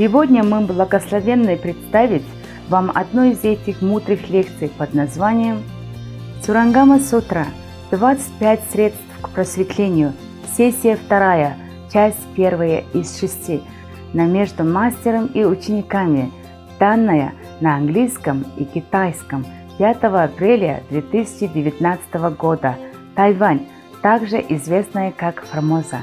Сегодня мы благословенны представить вам одну из этих мудрых лекций под названием «Сурангама Сутра. 25 средств к просветлению. Сессия 2. Часть 1 из 6. На между мастером и учениками», данная на английском и китайском 5 апреля 2019 года. Тайвань, также известная как Формоза.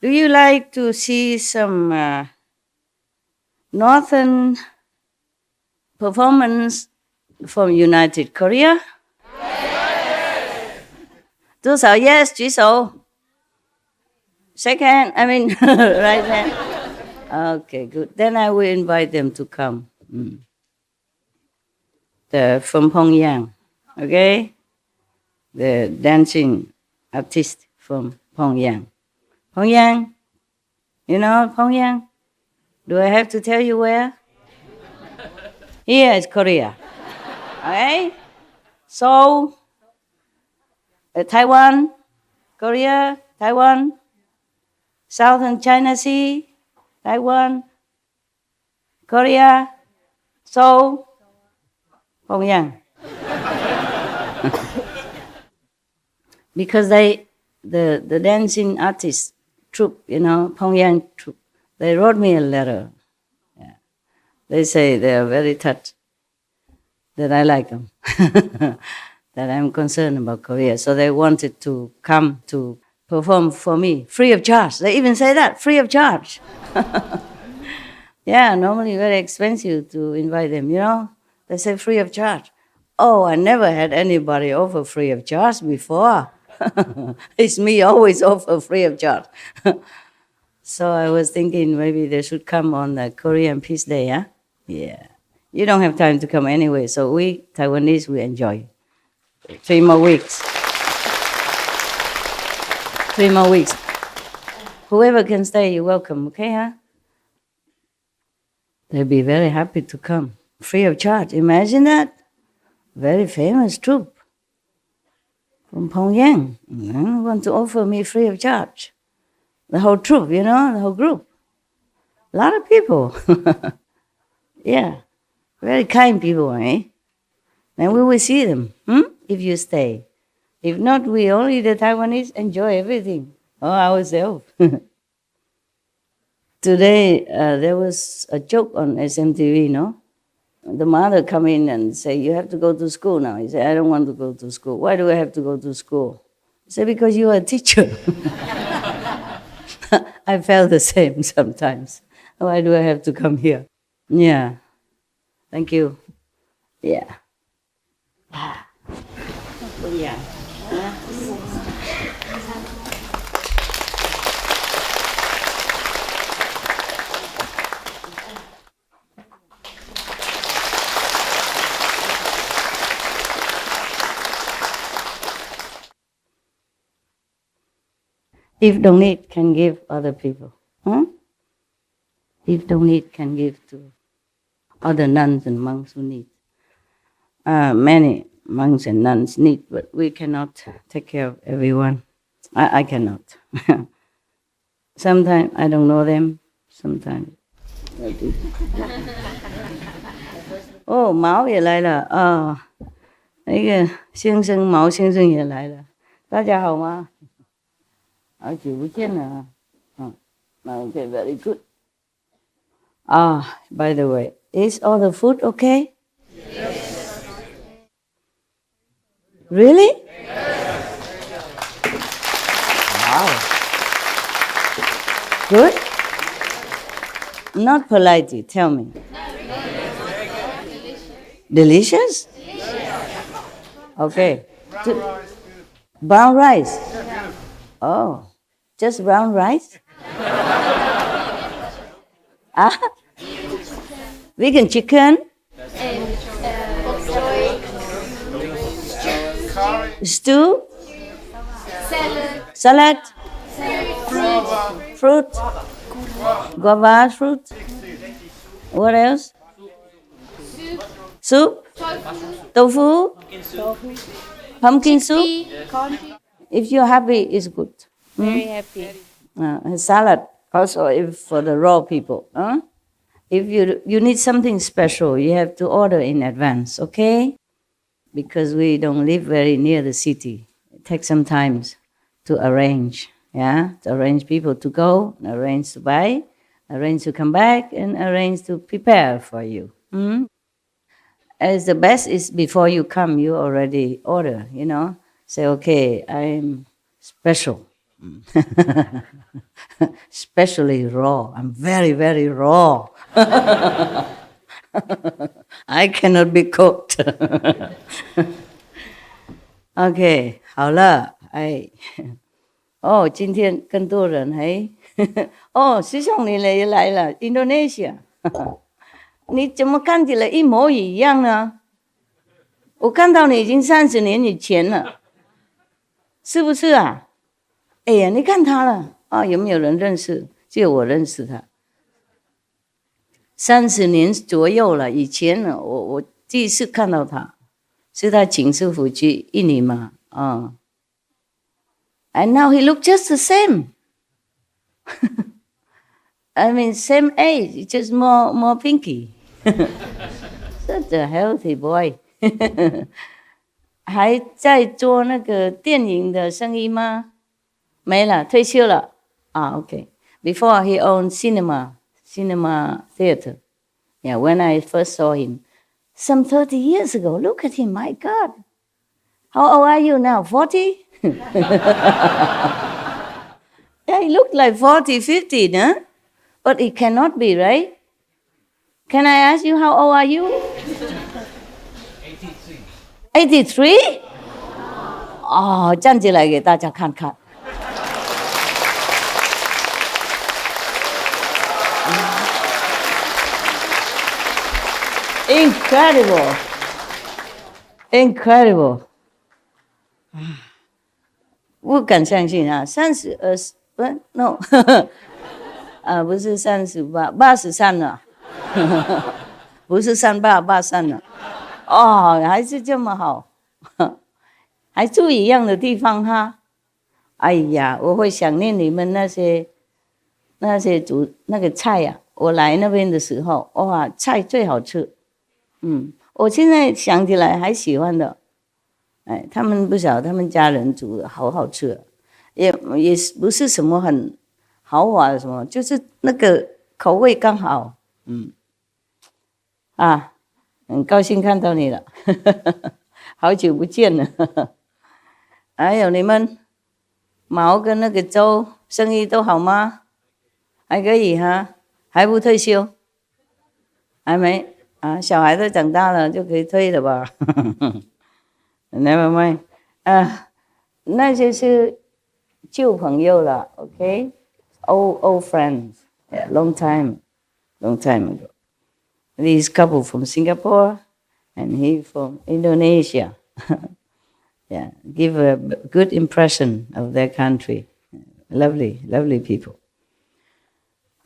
Do you like to see some northern performance from United Korea? Yes. 多少 yes 举手 Shake hand, right hand. Okay, good. Then I will invite them to come. They're from Pyongyang, okay? The dancing artist from Pyongyang. Pyongyang, you know Pyongyang? Do I have to tell you where? Here is Korea, okay? Seoul, Taiwan, Korea, Taiwan, Southern China Sea, Taiwan, Korea, Seoul, Pyongyang. Because the dancing artists troupe, Pyongyang troupe, they wrote me a letter. Yeah. They say they are very touched that I like them, that I'm concerned about Korea. So they wanted to come to perform for me, free of charge. They even say that, free of charge. Yeah, normally very expensive to invite them, They say free of charge. Oh, I never had anybody offer free of charge before. It's me always offer free of charge. So I was thinking maybe they should come on the Korean Peace Day, huh? Yeah. You don't have time to come anyway, so we Taiwanese, we enjoy. 3 more weeks. 3 more weeks. Whoever can stay, you're welcome, okay, huh? They'll be very happy to come. Free of charge. Imagine that. Very famous troupe from Pyongyang. Want to offer me free of charge. The whole troupe, the whole group. A lot of people. Yeah. Very kind people, eh? Then we will see them, if you stay. If not, we only the Taiwanese enjoy everything all ourselves. Today, there was a joke on SMTV, The mother come in and say, you have to go to school now. He said, I don't want to go to school. Why do I have to go to school? He said, because you are a teacher. I felt the same sometimes. Why do I have to come here? Yeah. Thank you. Yeah. Yeah. If don't need, can give other people. If don't need, can give to other nuns and monks who need. Many monks and nuns need, but we cannot take care of everyone. I cannot. Sometimes I don't know them. Sometimes I do. Oh, Mao也来了啊！那个先生毛先生也来了，大家好吗？好久不见了啊！Okay, very good. By the way, is all the food okay? Yes. Really? Wow. Good? Not politely, tell me. Delicious? Okay. Brown rice? Oh, just brown rice? Ah? Vegan chicken? Stew? Salad? Fruit? Guava fruit? What else? Soup? Tofu? Pumpkin soup? If you're happy, it's good. Very happy. Salad also if for the raw people. If you need something special, you have to order in advance, okay? Because we don't live very near the city. It takes some time to arrange, to arrange people to go, arrange to buy, arrange to come back, and arrange to prepare for you. As the best is before you come, you already order, Say, okay, I'm special. Especially raw. I'm very, very raw. I cannot be cooked. OK， 好了，今天更多人师兄你也来了 ，Indonesia， 你怎么看起来一模一样呢？我看到你已经30年以前了，是不是啊？哎呀，你看他了啊？有没有人认识？只有我认识他。30年左右了，以前呢，我第一次看到他，是他请师傅去印尼嘛，And now he look just the same. I mean, same age, just more pinky. Such a healthy boy. 还在做那个电影的生意吗？没了，退休了。OK. Before he owned cinema theater. Yeah, when I first saw him, some 30 years ago. Look at him, my God. How old are you now? 40? Yeah, he looked like 40, 50, huh? But it cannot be, right? Can I ask you how old are you? 83? 站起来给大家看看。Incredible. 不敢相信啊！32不 ，no， 不是38， 83了，不是38 83了。还是这么好，还住一样的地方哈。哎呀，我会想念你们那些煮那个菜呀。我来那边的时候，哇，菜最好吃。我现在想起来还喜欢的。他们不晓得他们家人煮的好好吃，也不是什么很豪华的什么，就是那个口味刚好。很高兴看到你了，好久不见了。还有你们毛跟那个周生意都好吗？还可以哈，还不退休？还没小孩都长大了就可以退了吧？Never mind， 那些是旧朋友了 ，OK， old friends， yeah, long time ago. This couple from Singapore and he from Indonesia. Yeah, give a good impression of their country. Lovely people.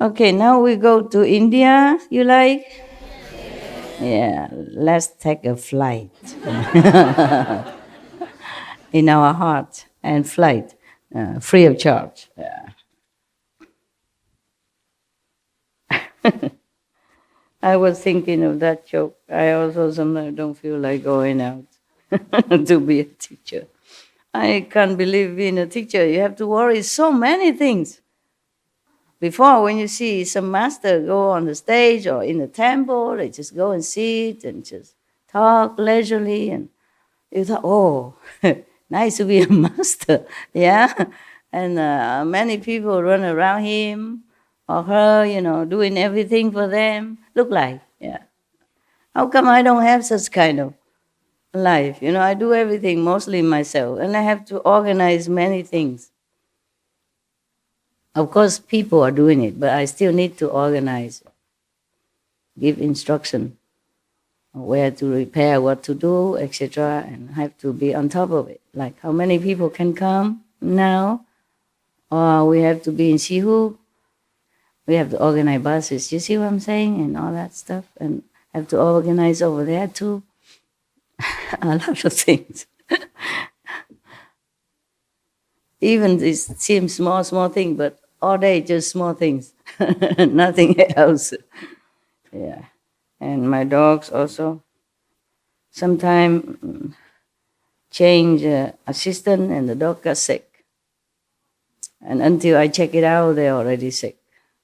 Okay, now we go to India. You like? Yeah, let's take a flight. In our heart and flight, free of charge. Yeah. I was thinking of that joke. I also sometimes don't feel like going out to be a teacher. I can't believe being a teacher. You have to worry so many things. Before, when you see some master go on the stage or in the temple, they just go and sit and just talk leisurely. And You thought, oh, nice to be a master, yeah? And many people run around him or her, doing everything for them. Look like, yeah. How come I don't have such kind of life? I do everything mostly myself, and I have to organize many things. Of course, people are doing it, but I still need to organize, give instruction where to repair, what to do, etc., and have to be on top of it. Like how many people can come now, or we have to be in Sihu. We have to organize buses. You see what I'm saying, and all that stuff, and have to organize over there too. A lot of things. Even this seems small thing, but all day just small things, nothing else. Yeah, and my dogs also. Sometime change assistant, and the dog got sick. And until I check it out, they're already sick.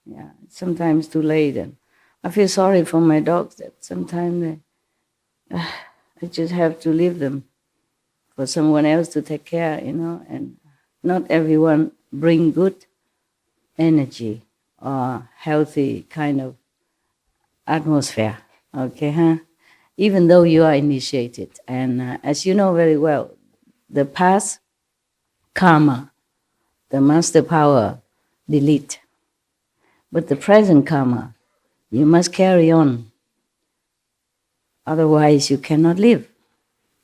Yeah, sometimes too late, and I feel sorry for my dogs that sometimes I just have to leave them for someone else to take care, and not everyone bring good energy or healthy kind of atmosphere, okay, huh? Even though you are initiated. And as you know very well, the past karma, the master power, delete. But the present karma, you must carry on. Otherwise, you cannot live.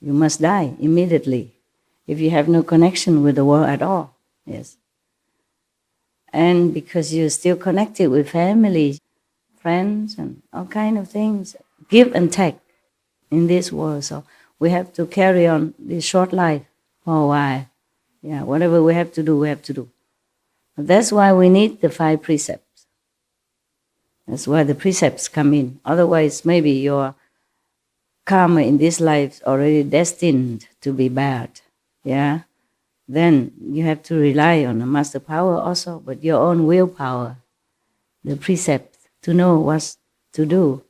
You must die immediately if you have no connection with the world at all. Yes. And because you're still connected with family, friends, and all kind of things, give and take in this world. So we have to carry on this short life for a while. Yeah, whatever we have to do, we have to do. That's why we need the 5 precepts. That's why the precepts come in. Otherwise, maybe your karma in this life is already destined to be bad. Yeah? Then you have to rely on the master power also, but your own willpower, the precepts, to know what to do,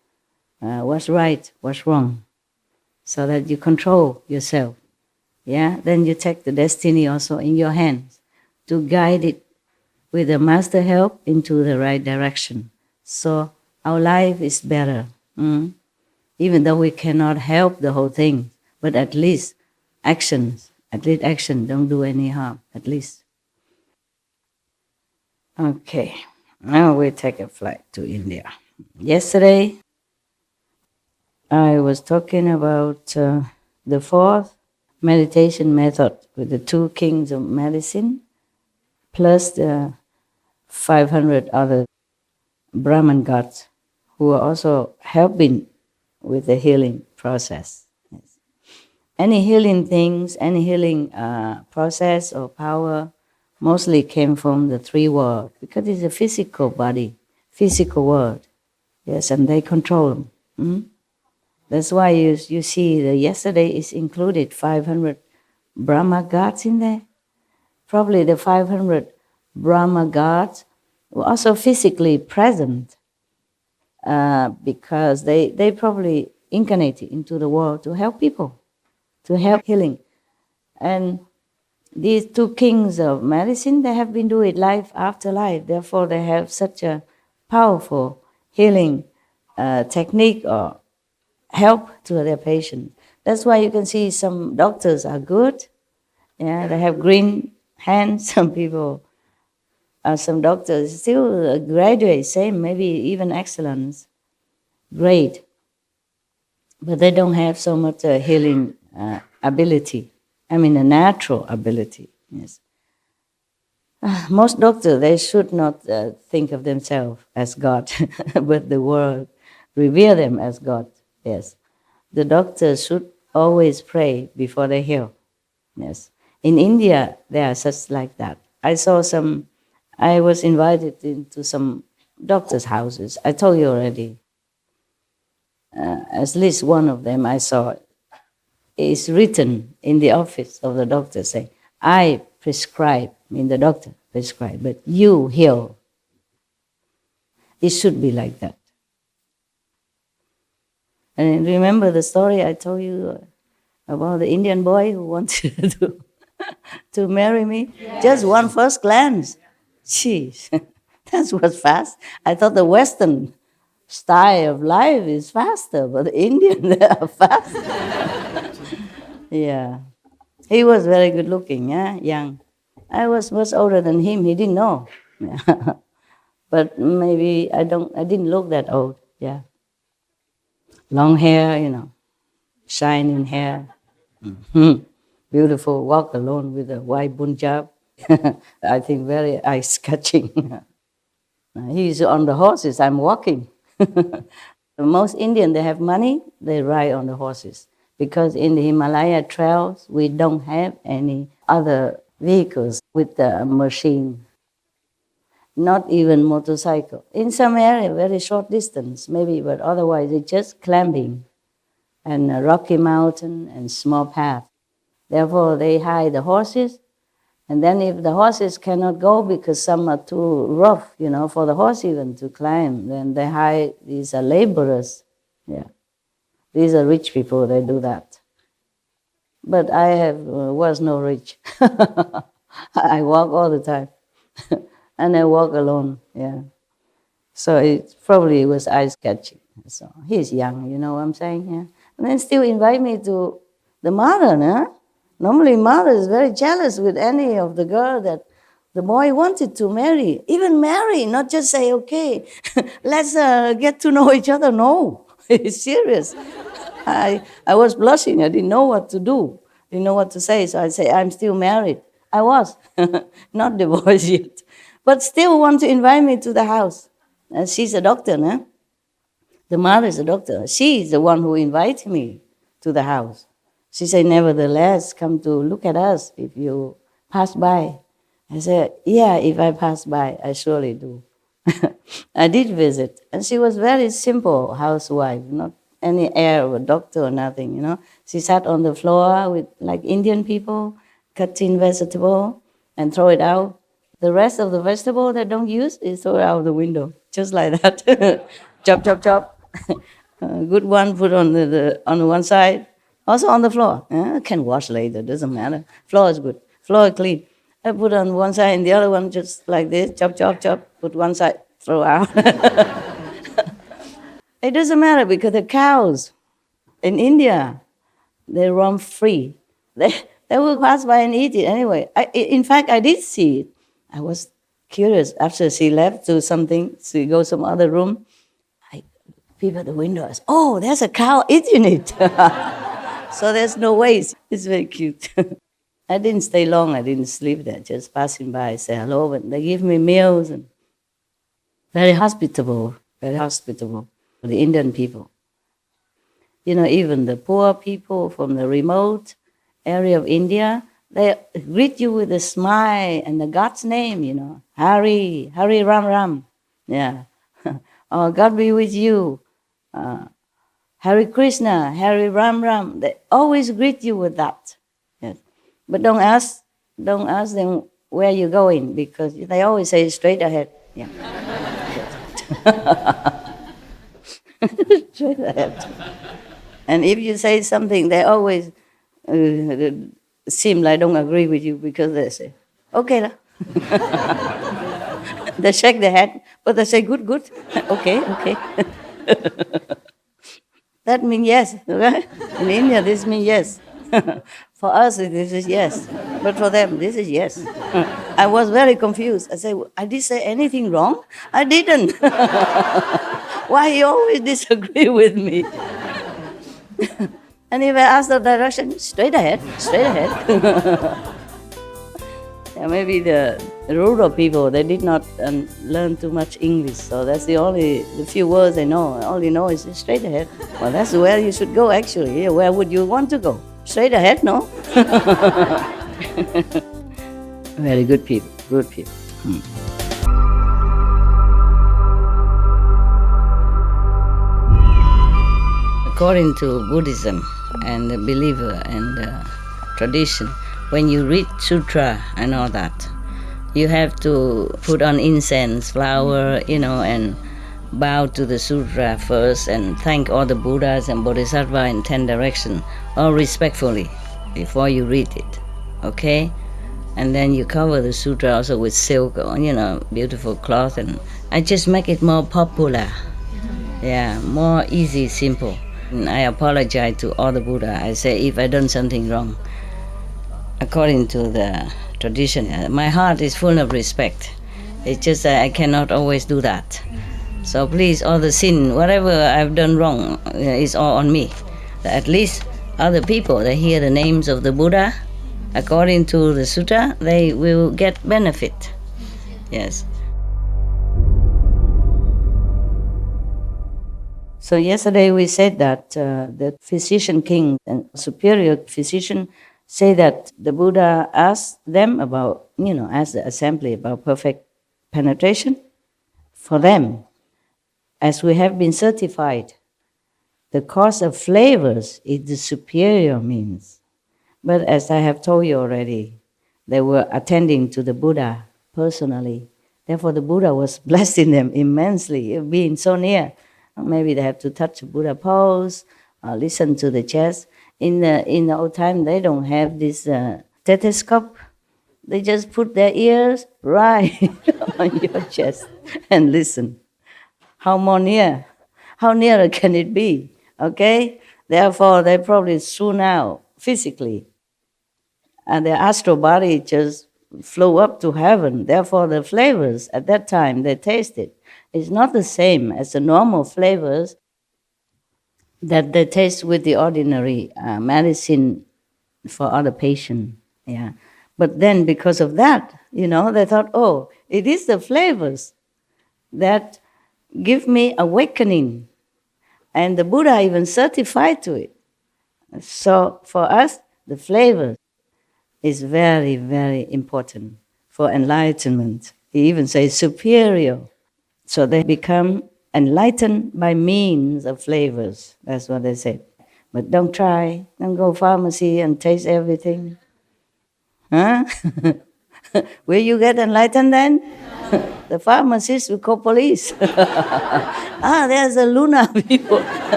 what's right, what's wrong, so that you control yourself. Yeah? Then you take the destiny also in your hands to guide it with the master help into the right direction. So our life is better. Even though we cannot help the whole thing, but at least action don't do any harm, at least. Okay, now we take a flight to India. Yesterday, I was talking about the 4th meditation method with the 2 kings of medicine, plus the 500 other Brahman gods who are also helping with the healing process. Yes. Any healing things, any healing process or power mostly came from the 3 worlds, because it's a physical body, physical world. Yes, and they control them. That's why you see that yesterday is included 500 Brahma gods in there. Probably the 500 Brahma gods were also physically present because they probably incarnated into the world to help people, to help healing. And these 2 kings of medicine, they have been doing it life after life. Therefore, they have such a powerful healing technique or help to their patients. That's why you can see some doctors are good. Yeah, they have green hands. Some people, some doctors still graduate, same, maybe even excellence, great. But they don't have so much healing ability. I mean, a natural ability. Yes. Most doctors, they should not think of themselves as God, but the world revere them as God. Yes. The doctors should always pray before they heal. Yes. In India, there are such like that. I was invited into some doctors' houses. I told you already. At least one of them I saw is written in the office of the doctor saying, I prescribe, I mean the doctor prescribe, but you heal. It should be like that. And remember the story I told you about the Indian boy who wanted to marry me. Just one first glance. Jeez, that was fast. I thought the Western style of life is faster, but the Indian, they are fast. Yeah. He was very good looking, yeah, young. I was much older than him. He didn't know. Yeah. But maybe I didn't look that old, yeah. Long hair, shining hair. Mhm. Beautiful, walk alone with a white punjab. I think very eye-catching. He's on the horses, I'm walking. Most Indians, they have money, they ride on the horses. Because in the Himalaya trails, we don't have any other vehicles with the machine. Not even motorcycle. In some area, very short distance, maybe, but otherwise it's just climbing and a rocky mountain and small path. Therefore, they hire the horses, and then if the horses cannot go because some are too rough, for the horse even to climb, then they hire these laborers. Yeah, these are rich people. They do that. But I was no rich. I walk all the time, and I walk alone. Yeah, so it probably was ice catching. So he's young, you know what I'm saying? Yeah, and then still invite me to the mother, huh? Normally, mother is very jealous with any of the girl that the boy wanted to marry. Even marry, not just say, okay, let's get to know each other. No, it's serious. I was blushing. I didn't know what to do. Didn't know what to say. So I say, I'm still married. I was, not divorced yet. But still want to invite me to the house. And she's a doctor, no? The mother is a doctor. She is the one who invited me to the house. She said, nevertheless, come to look at us if you pass by. I said, yeah, if I pass by, I surely do. I did visit. And she was very simple housewife, not any air of a doctor or nothing, She sat on the floor with like Indian people, cutting vegetable and throw it out. The rest of the vegetable they don't use is throw it out the window, just like that. Chop, chop, chop. Good one put on on one side. Also on the floor. Can wash later, doesn't matter. Floor is good. Floor is clean. I put on one side and the other one just like this. Chop, chop, chop. Put one side, throw out. It doesn't matter because the cows in India, they roam free. They will pass by and eat it anyway. In fact, I did see it. I was curious. After she left to something, she goes some other room. I peep at the window. I said, oh, there's a cow eating it. So there's no waste. It's very cute. I didn't stay long. I didn't sleep there. Just passing by, say hello. And they give me meals. And very hospitable, the Indian people. Even the poor people from the remote area of India, they greet you with a smile and the God's name, Hari Ram Ram. Yeah. Oh, God be with you. Hare Krishna, Hare Ram Ram. They always greet you with that. Yes. But don't ask them where you're going because they always say straight ahead. Yeah. Straight ahead. And if you say something, they always seem like don't agree with you because they say, okay. They shake their head, but they say, good. Okay. That means yes, right? In India, this means yes. For us, this is yes. But for them, this is yes. I was very confused. I said, I did say anything wrong? I didn't. Why you always disagree with me? And if I ask the direction, straight ahead. Yeah, maybe the rural people, they did not learn too much English, so that's the few words they know. All you know is straight ahead. Well, that's where you should go, actually. Yeah, where would you want to go? Straight ahead, no? Very good people. According to Buddhism and the believer and tradition, when you read sutra and all that, you have to put on incense, flower, and bow to the sutra first and thank all the Buddhas and Bodhisattvas in 10 directions or respectfully before you read it, okay? And then you cover the sutra also with silk or, beautiful cloth, and I just make it more popular. Yeah, more easy, simple. And I apologize to all the Buddha. I say if I done something wrong, according to the tradition, my heart is full of respect. It's just that I cannot always do that. So please, all the sin, whatever I've done wrong, is all on me. At least other people, they hear the names of the Buddha, according to the sutta, they will get benefit. Yes. So yesterday we said that the physician king and superior physician say that the Buddha asked them about, asked the assembly about perfect penetration. For them, as we have been certified, the cause of flavors is the superior means. But as I have told you already, they were attending to the Buddha personally. Therefore, the Buddha was blessing them immensely, being so near. Maybe they have to touch the Buddha pose, listen to the chest. In the old time, they don't have this stethoscope. They just put their ears right on your chest and listen. How nearer can it be? Okay? Therefore, they probably soon out physically. And their astral body just flew up to heaven. Therefore, the flavors at that time they tasted is not the same as the normal flavors that they taste with the ordinary medicine for other patients. Yeah. But then because of that, they thought, oh, it is the flavors that give me awakening. And the Buddha even certified to it. So for us, the flavors is very, very important for enlightenment. He even says superior. So they become enlightened by means of flavors. That's what they said. But don't go pharmacy and taste everything. Huh? Will you get enlightened then? The pharmacist will call police. There's a lunatic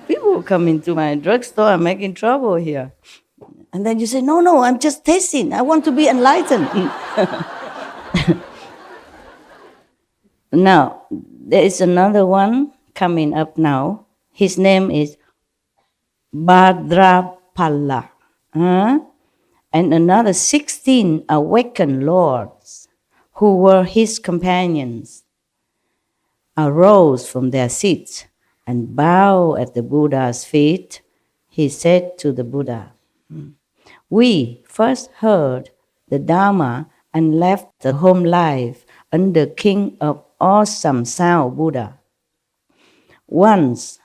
people coming to my drugstore and making trouble here. And then you say, no, I'm just tasting. I want to be enlightened. Now, there is another one coming up now. His name is Baatraa. And another 16 awakened lords who were his companions arose from their seats and bowed at the Buddha's feet. He said to the Buddha, we first heard the Dharma and left the home life under King of Awesome Sound Buddha. Once,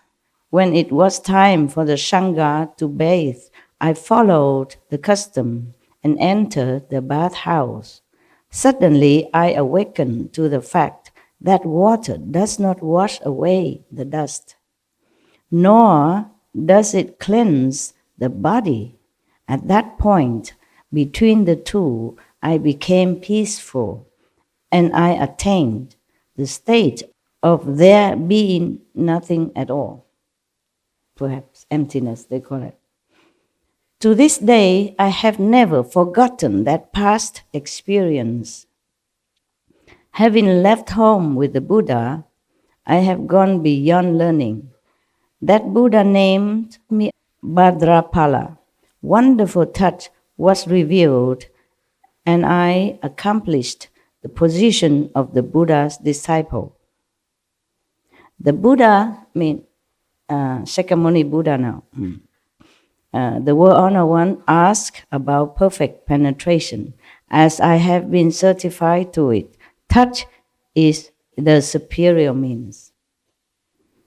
when it was time for the Sangha to bathe, I followed the custom and entered the bathhouse. Suddenly, I awakened to the fact that water does not wash away the dust, nor does it cleanse the body. At that point, between the two, I became peaceful, and I attained the state of there being nothing at all. Perhaps emptiness, they call it. To this day, I have never forgotten that past experience. Having left home with the Buddha, I have gone beyond learning. That Buddha named me Baatraa. Wonderful touch was revealed, and I accomplished the position of the Buddha's disciple. The Buddha, Shakyamuni Buddha now. The World Honor One asked about perfect penetration. As I have been certified to it, touch is the superior means.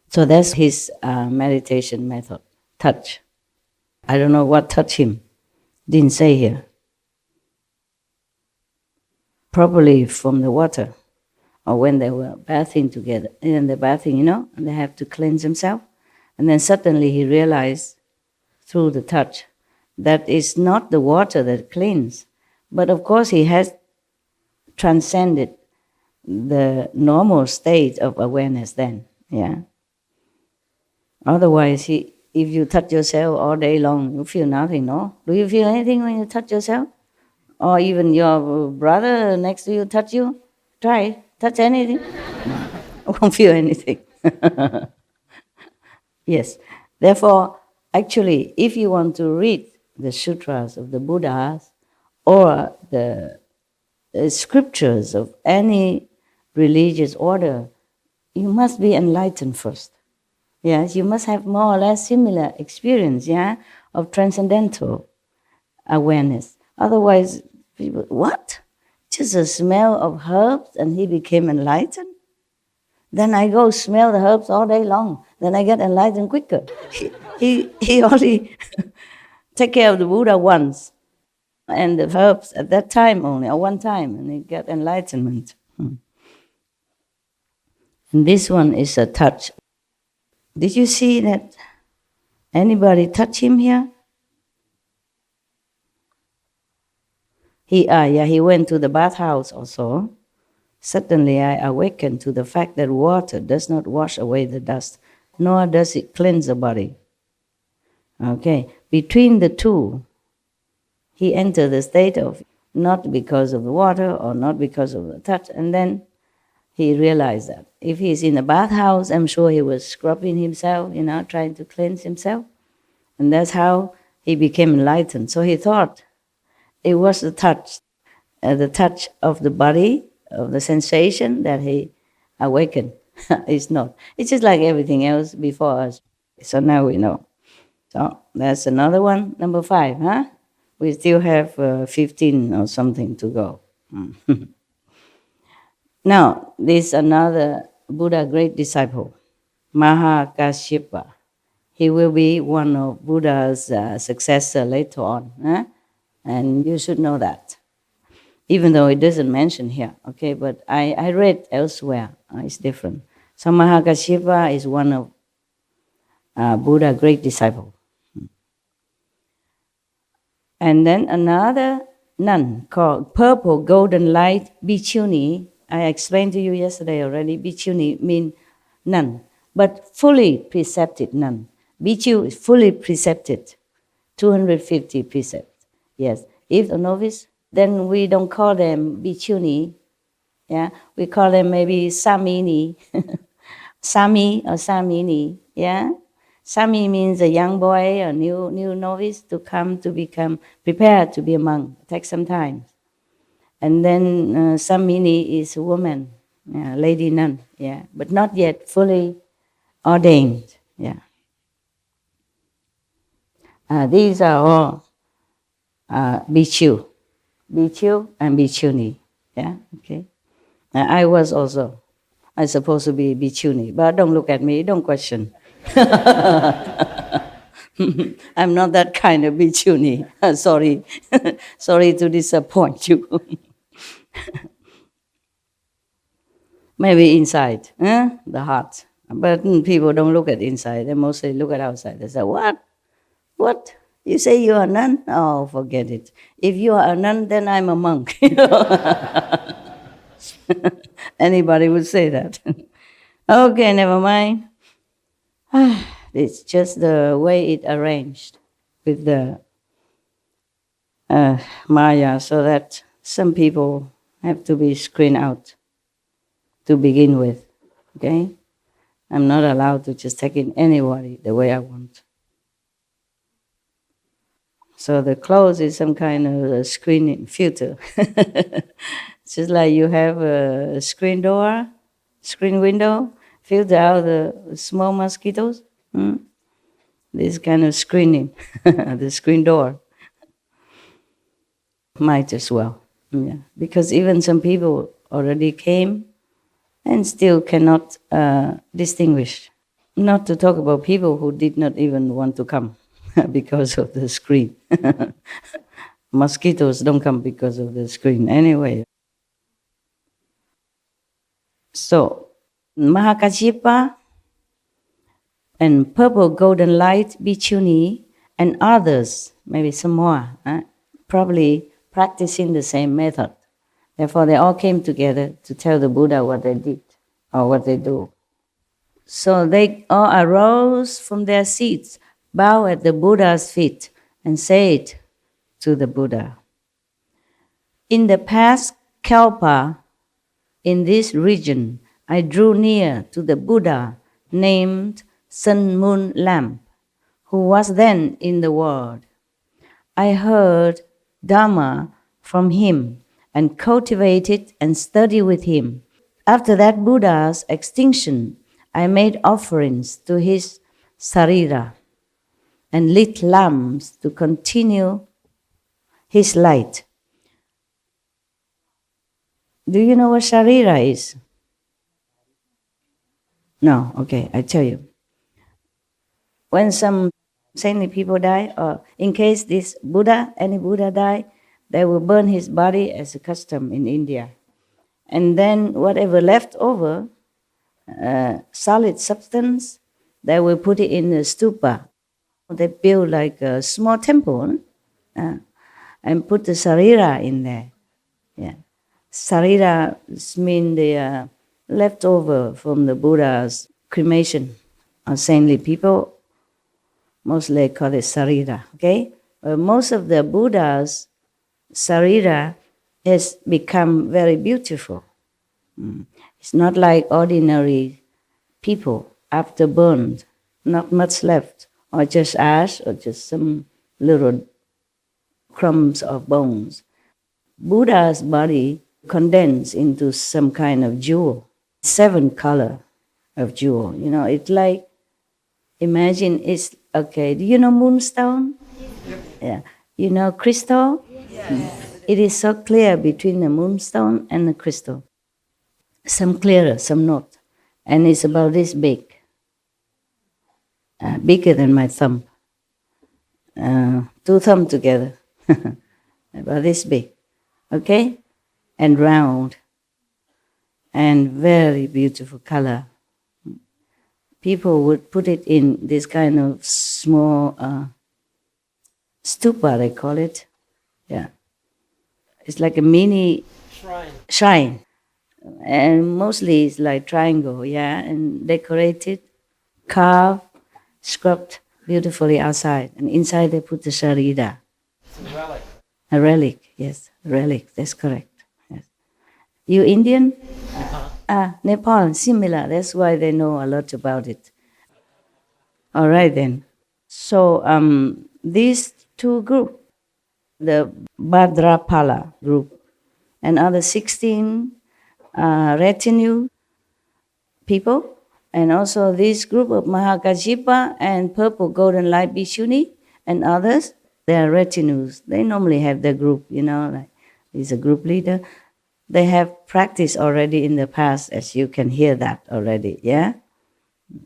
So that's his meditation method, touch. I don't know what touched him. Didn't say here. Probably from the water, or when they were bathing together. And they're bathing, and they have to cleanse themselves. And then suddenly he realized through the touch that it's not the water that cleans. But of course he has transcended the normal state of awareness then. Yeah. Otherwise if you touch yourself all day long, you feel nothing, no? Do you feel anything when you touch yourself? Or even your brother next to you touch you? Try it. Touch anything? No, won't feel anything. Yes. Therefore, actually, if you want to read the sutras of the Buddhas or the scriptures of any religious order, you must be enlightened first. Yes, you must have more or less similar experience, of transcendental awareness. Otherwise, people, what? Just a smell of herbs and he became enlightened? Then I go smell the herbs all day long. Then I get enlightened quicker. He only take care of the Buddha once and the herbs at that time only, or one time, and he get enlightenment. And this one is a touch. Did you see that anybody touch him here? He went to the bathhouse also. Suddenly I awakened to the fact that water does not wash away the dust, nor does it cleanse the body. Okay, between the two, he entered the state of not because of the water or not because of the touch, and then he realized that if he's in a bathhouse, I'm sure he was scrubbing himself, trying to cleanse himself, and that's how he became enlightened. So he thought it was the touch of the body, of the sensation that he awakened. It's not. It's just like everything else before us. So now we know. So that's another one, number 5, huh? We still have 15 or something to go. Now, this another Buddha great disciple, Mahakashyapa. He will be one of Buddha's successor later on. Huh? And you should know that. Even though it doesn't mention here, okay? But I read elsewhere. It's different. So Mahakashyapa is one of Buddha great disciple. And then another nun called Purple Golden Light Bhikkhuni. I explained to you yesterday already. Bhikkhuni means nun, but fully precepted nun. Bhikkhu is fully precepted, 250 precepts. Yes. If a novice, then we don't call them Bhikkhuni. Yeah, we call them maybe Samini, Sami or Samini. Yeah. Sami means a young boy, a new novice to come to become prepared to be a monk. It takes some time. And then Samini is a woman, lady nun, but not yet fully ordained. Yeah. These are all bhikkhu and bhikkhuni. Yeah, okay. I was also. I supposed to be bhikkhuni, but don't look at me. Don't question. I'm not that kind of bhikkhuni. Sorry. Sorry to disappoint you. Maybe inside, the heart. But people don't look at inside. They mostly look at outside. They say, what? What? You say you are a nun? Oh, forget it. If you are a nun, then I'm a monk. Anybody would say that. Okay, never mind. It's just the way it arranged with the Maya, so that some people have to be screened out to begin with. Okay? I'm not allowed to just take in anybody the way I want. So the clothes is some kind of a screening filter. It's just like you have a screen door, screen window, filter out the small mosquitoes. This kind of screening, the screen door. Might as well. Yeah. Because even some people already came and still cannot distinguish. Not to talk about people who did not even want to come because of the screen. Mosquitoes don't come because of the screen anyway. So, Mahakashyapa and Purple Golden Light Bhikkhuni and others, maybe some more, probably practicing the same method. Therefore, they all came together to tell the Buddha what they did or what they do. So they all arose from their seats, bow at the Buddha's feet and said to the Buddha, "In the past Kalpa, in this region, I drew near to the Buddha named Sun Moon Lamp, who was then in the world. I heard Dhamma from him and cultivated and studied with him. After that Buddha's extinction, I made offerings to his sarira and lit lamps to continue his light." Do you know what sarira is? No, okay, I tell you. When some saintly people die, or in case this Buddha, any Buddha die, they will burn his body as a custom in India. And then whatever left over, solid substance, they will put it in a stupa. They build like a small temple and put the sarira in there. Yeah, sarira means the leftover from the Buddha's cremation. Or saintly people mostly call it sarira. Okay, most of the Buddha's sarira has become very beautiful. It's not like ordinary people after burned, not much left, or just ash, or just some little crumbs of bones. Buddha's body condensed into some kind of jewel, 7 color of jewel. You know, it's like, imagine it's, okay, do you know moonstone? Yeah. You know crystal? Yes. It is so clear between the moonstone and the crystal. Some clearer, some not. And it's about this big. Bigger than my thumb. 2 thumbs together. About this big. Okay? And round. And very beautiful color. People would put it in this kind of small stupa, they call it. Yeah. It's like a mini shrine. And mostly it's like triangle, yeah, and decorated, carved, scrubbed beautifully outside. And inside they put the sarira. It's a relic. A relic, yes, a relic, that's correct. Yes. You Indian? Nepal, similar, that's why they know a lot about it. All right then. So these 2 groups, the Bhadrapala group and other 16 retinue people, and also this group of Mahakajipa and Purple Golden Light Bhikshuni and others, they are retinues. They normally have their group, you know, like he's a group leader. They have practiced already in the past, as you can hear that already, yeah?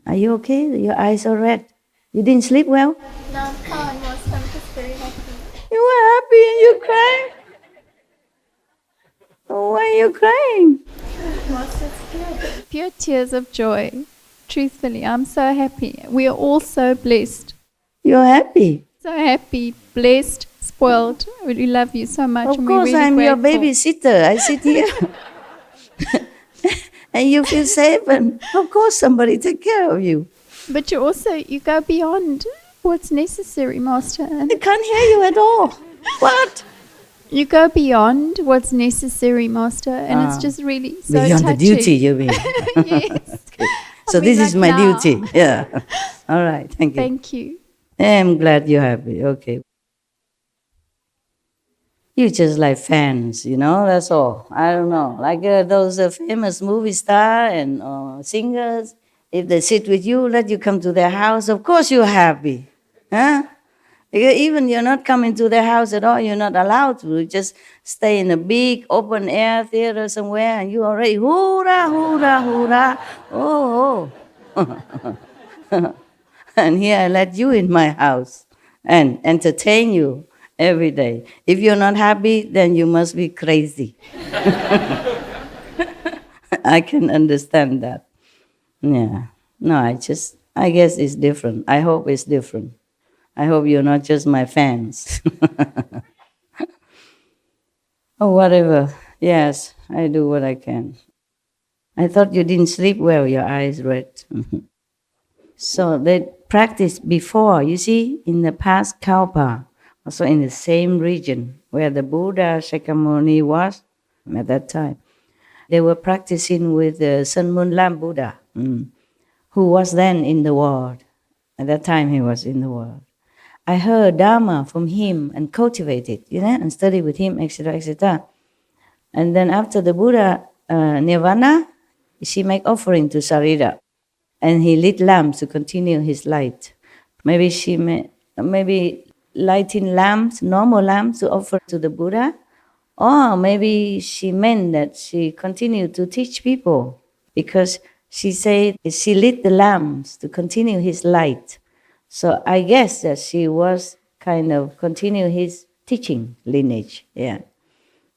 Are you okay? Your eyes are red. You didn't sleep well? No, I'm fine. I'm just very happy. You were happy and you crying? Oh, why are you crying? Pure tears of joy. Truthfully, I'm so happy. We are all so blessed. You're happy? So happy, blessed, spoiled. We love you so much. Of and course, we're really I'm grateful. your babysitter. I sit here. And you feel safe, and of course somebody take care of you. But you go beyond what's necessary, Master. And I can't hear you at all. What? you go beyond what's necessary, Master. And it's just really so Beyond the touching. duty, you mean? Yes. Okay. So I mean, this like is my now. duty. Yeah. All right. Thank you. Thank you. I'm glad you're happy. Okay. You just like fans, you know, that's all. I don't know. Like those famous movie stars and singers, if they sit with you, let you come to their house, of course you're happy. Huh? Because even you're not coming to their house at all, you're not allowed to. You just stay in a big open air theater somewhere and you already, hoorah, hoorah, hoorah. Oh, oh. And here I let you in my house and entertain you every day. If you're not happy, then you must be crazy. I can understand that. Yeah. No, I guess it's different. I hope it's different. I hope you're not just my fans. Oh, whatever. Yes, I do what I can. I thought you didn't sleep well, your eyes red. So they practiced before, you see, in the past Kalpa, also in the same region where the Buddha Shakyamuni was at that time. They were practicing with the Sun Moon Lam Buddha, who was then in the world. At that time he was in the world. I heard Dharma from him and cultivated, and studied with him, etc., etc. And then after the Buddha Nirvana, she make offering to Sarira, and he lit lamps to continue his light. Maybe lighting lamps, normal lamps, to offer to the Buddha, or maybe she meant that she continued to teach people, because she said she lit the lamps to continue his light. So I guess that she was kind of continue his teaching lineage. Yeah.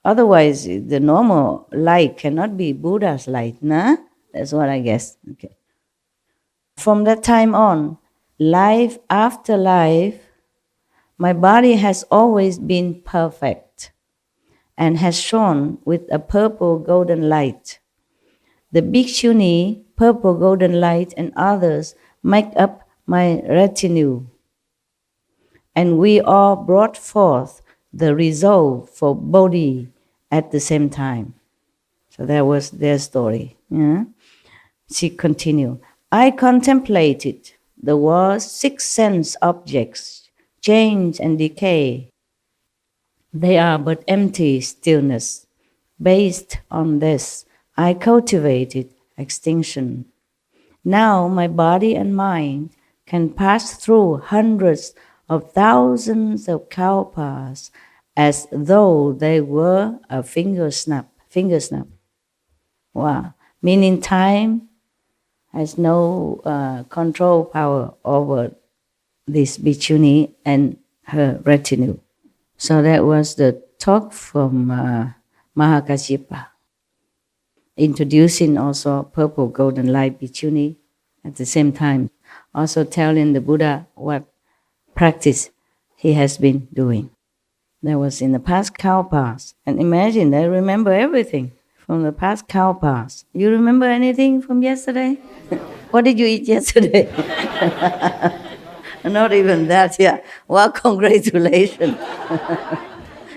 Otherwise, the normal light cannot be Buddha's light, nah? That's what I guess. Okay. From that time on, life after life, my body has always been perfect and has shone with a purple golden light. The bhikshuni, purple golden light, and others make up my retinue. And we all brought forth the resolve for Bodhi at the same time. So that was their story. Yeah? She continued, I contemplated the world's 6 sense objects, change and decay. They are but empty stillness. Based on this, I cultivated extinction. Now my body and mind can pass through hundreds of thousands of kalpas as though they were a finger snap. Wow. Meaning time has no control power over this bhikshuni and her retinue. So that was the talk from Mahakashyapa, introducing also purple golden light bhikshuni at the same time, also telling the Buddha what practice he has been doing. That was in the past kalpas. And imagine, they remember everything from the past kalpas. You remember anything from yesterday? What did you eat yesterday? Not even that, yeah. Well, congratulations.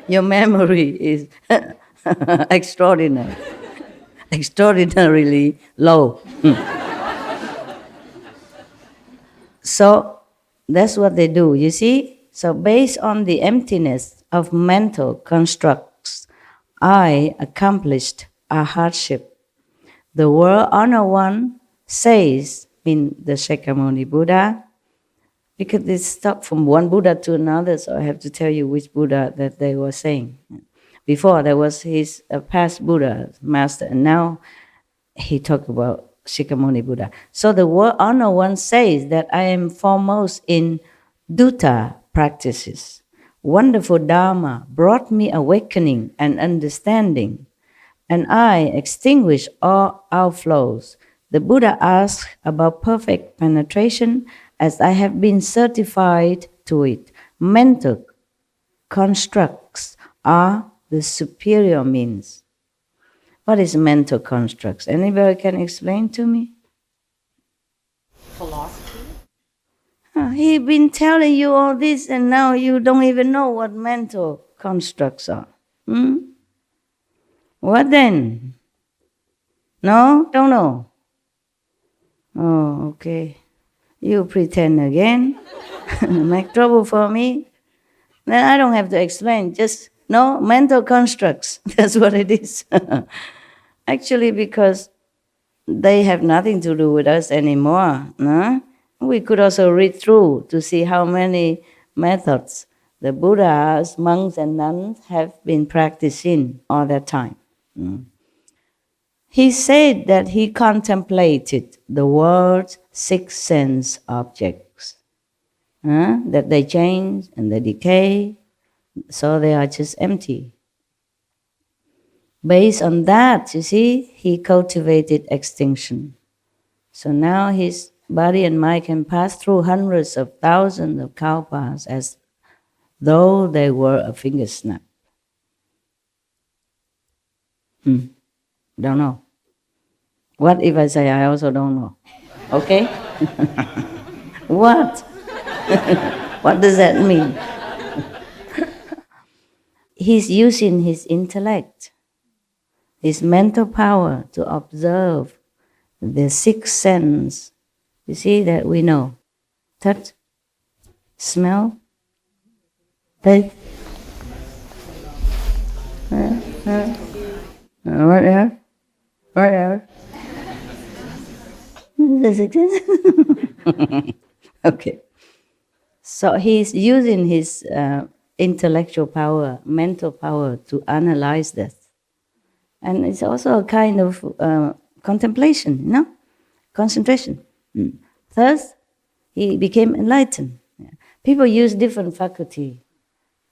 Your memory is extraordinary. Extraordinarily low. So that's what they do, you see? So based on the emptiness of mental constructs, I accomplished a hardship. The world honor one says, in the Shakyamuni Buddha, because they stop from one Buddha to another, so I have to tell you which Buddha that they were saying. Before there was his past Buddha, master, and now he talked about Shakyamuni Buddha. So the word honor one says that I am foremost in dutta practices. Wonderful Dharma brought me awakening and understanding, and I extinguished all outflows. The Buddha asked about perfect penetration, as I have been certified to it. Mental constructs are the superior means. What is mental constructs? Anybody can explain to me? Philosophy? He's been telling you all this and now you don't even know what mental constructs are. What then? No? Don't know? Oh, okay. You pretend again. Make trouble for me. Then I don't have to explain. Just no mental constructs. That's what it is. Actually, because they have nothing to do with us anymore. No? We could also read through to see how many methods the Buddhas, monks and nuns have been practicing all that time. He said that he contemplated the world's 6 sense objects, that they change and they decay, so they are just empty. Based on that, you see, he cultivated extinction. So now his body and mind can pass through hundreds of thousands of kalpas as though they were a finger snap. Don't know. What if I say I also don't know? Okay? What? What does that mean? He's using his intellect, his mental power to observe the sixth sense. You see that we know. Touch, smell, taste. What else? What else? The sixth sense. Okay. So he's using his intellectual power, mental power to analyze this. And it's also a kind of contemplation, you know, concentration. Thus, he became enlightened. Yeah. People use different faculty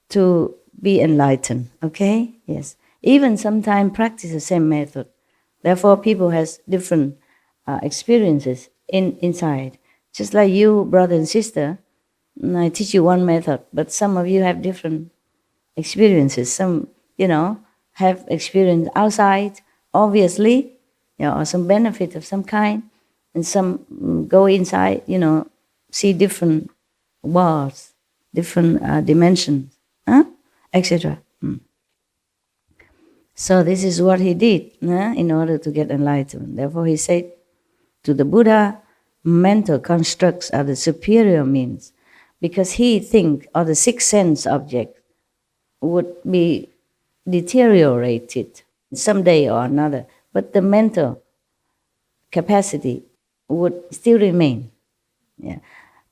to be enlightened, okay? Yes. Even sometimes practice the same method. Therefore, people has different experiences inside. Just like you, brother and sister, I teach you one method, but some of you have different experiences. Some, have experience outside, obviously, or some benefit of some kind, and some go inside, see different worlds, different dimensions, etc. So this is what he did in order to get enlightenment. Therefore, he said to the Buddha, mental constructs are the superior means, because he think, or the sixth sense object would be deteriorated someday or another, but the mental capacity would still remain. Yeah.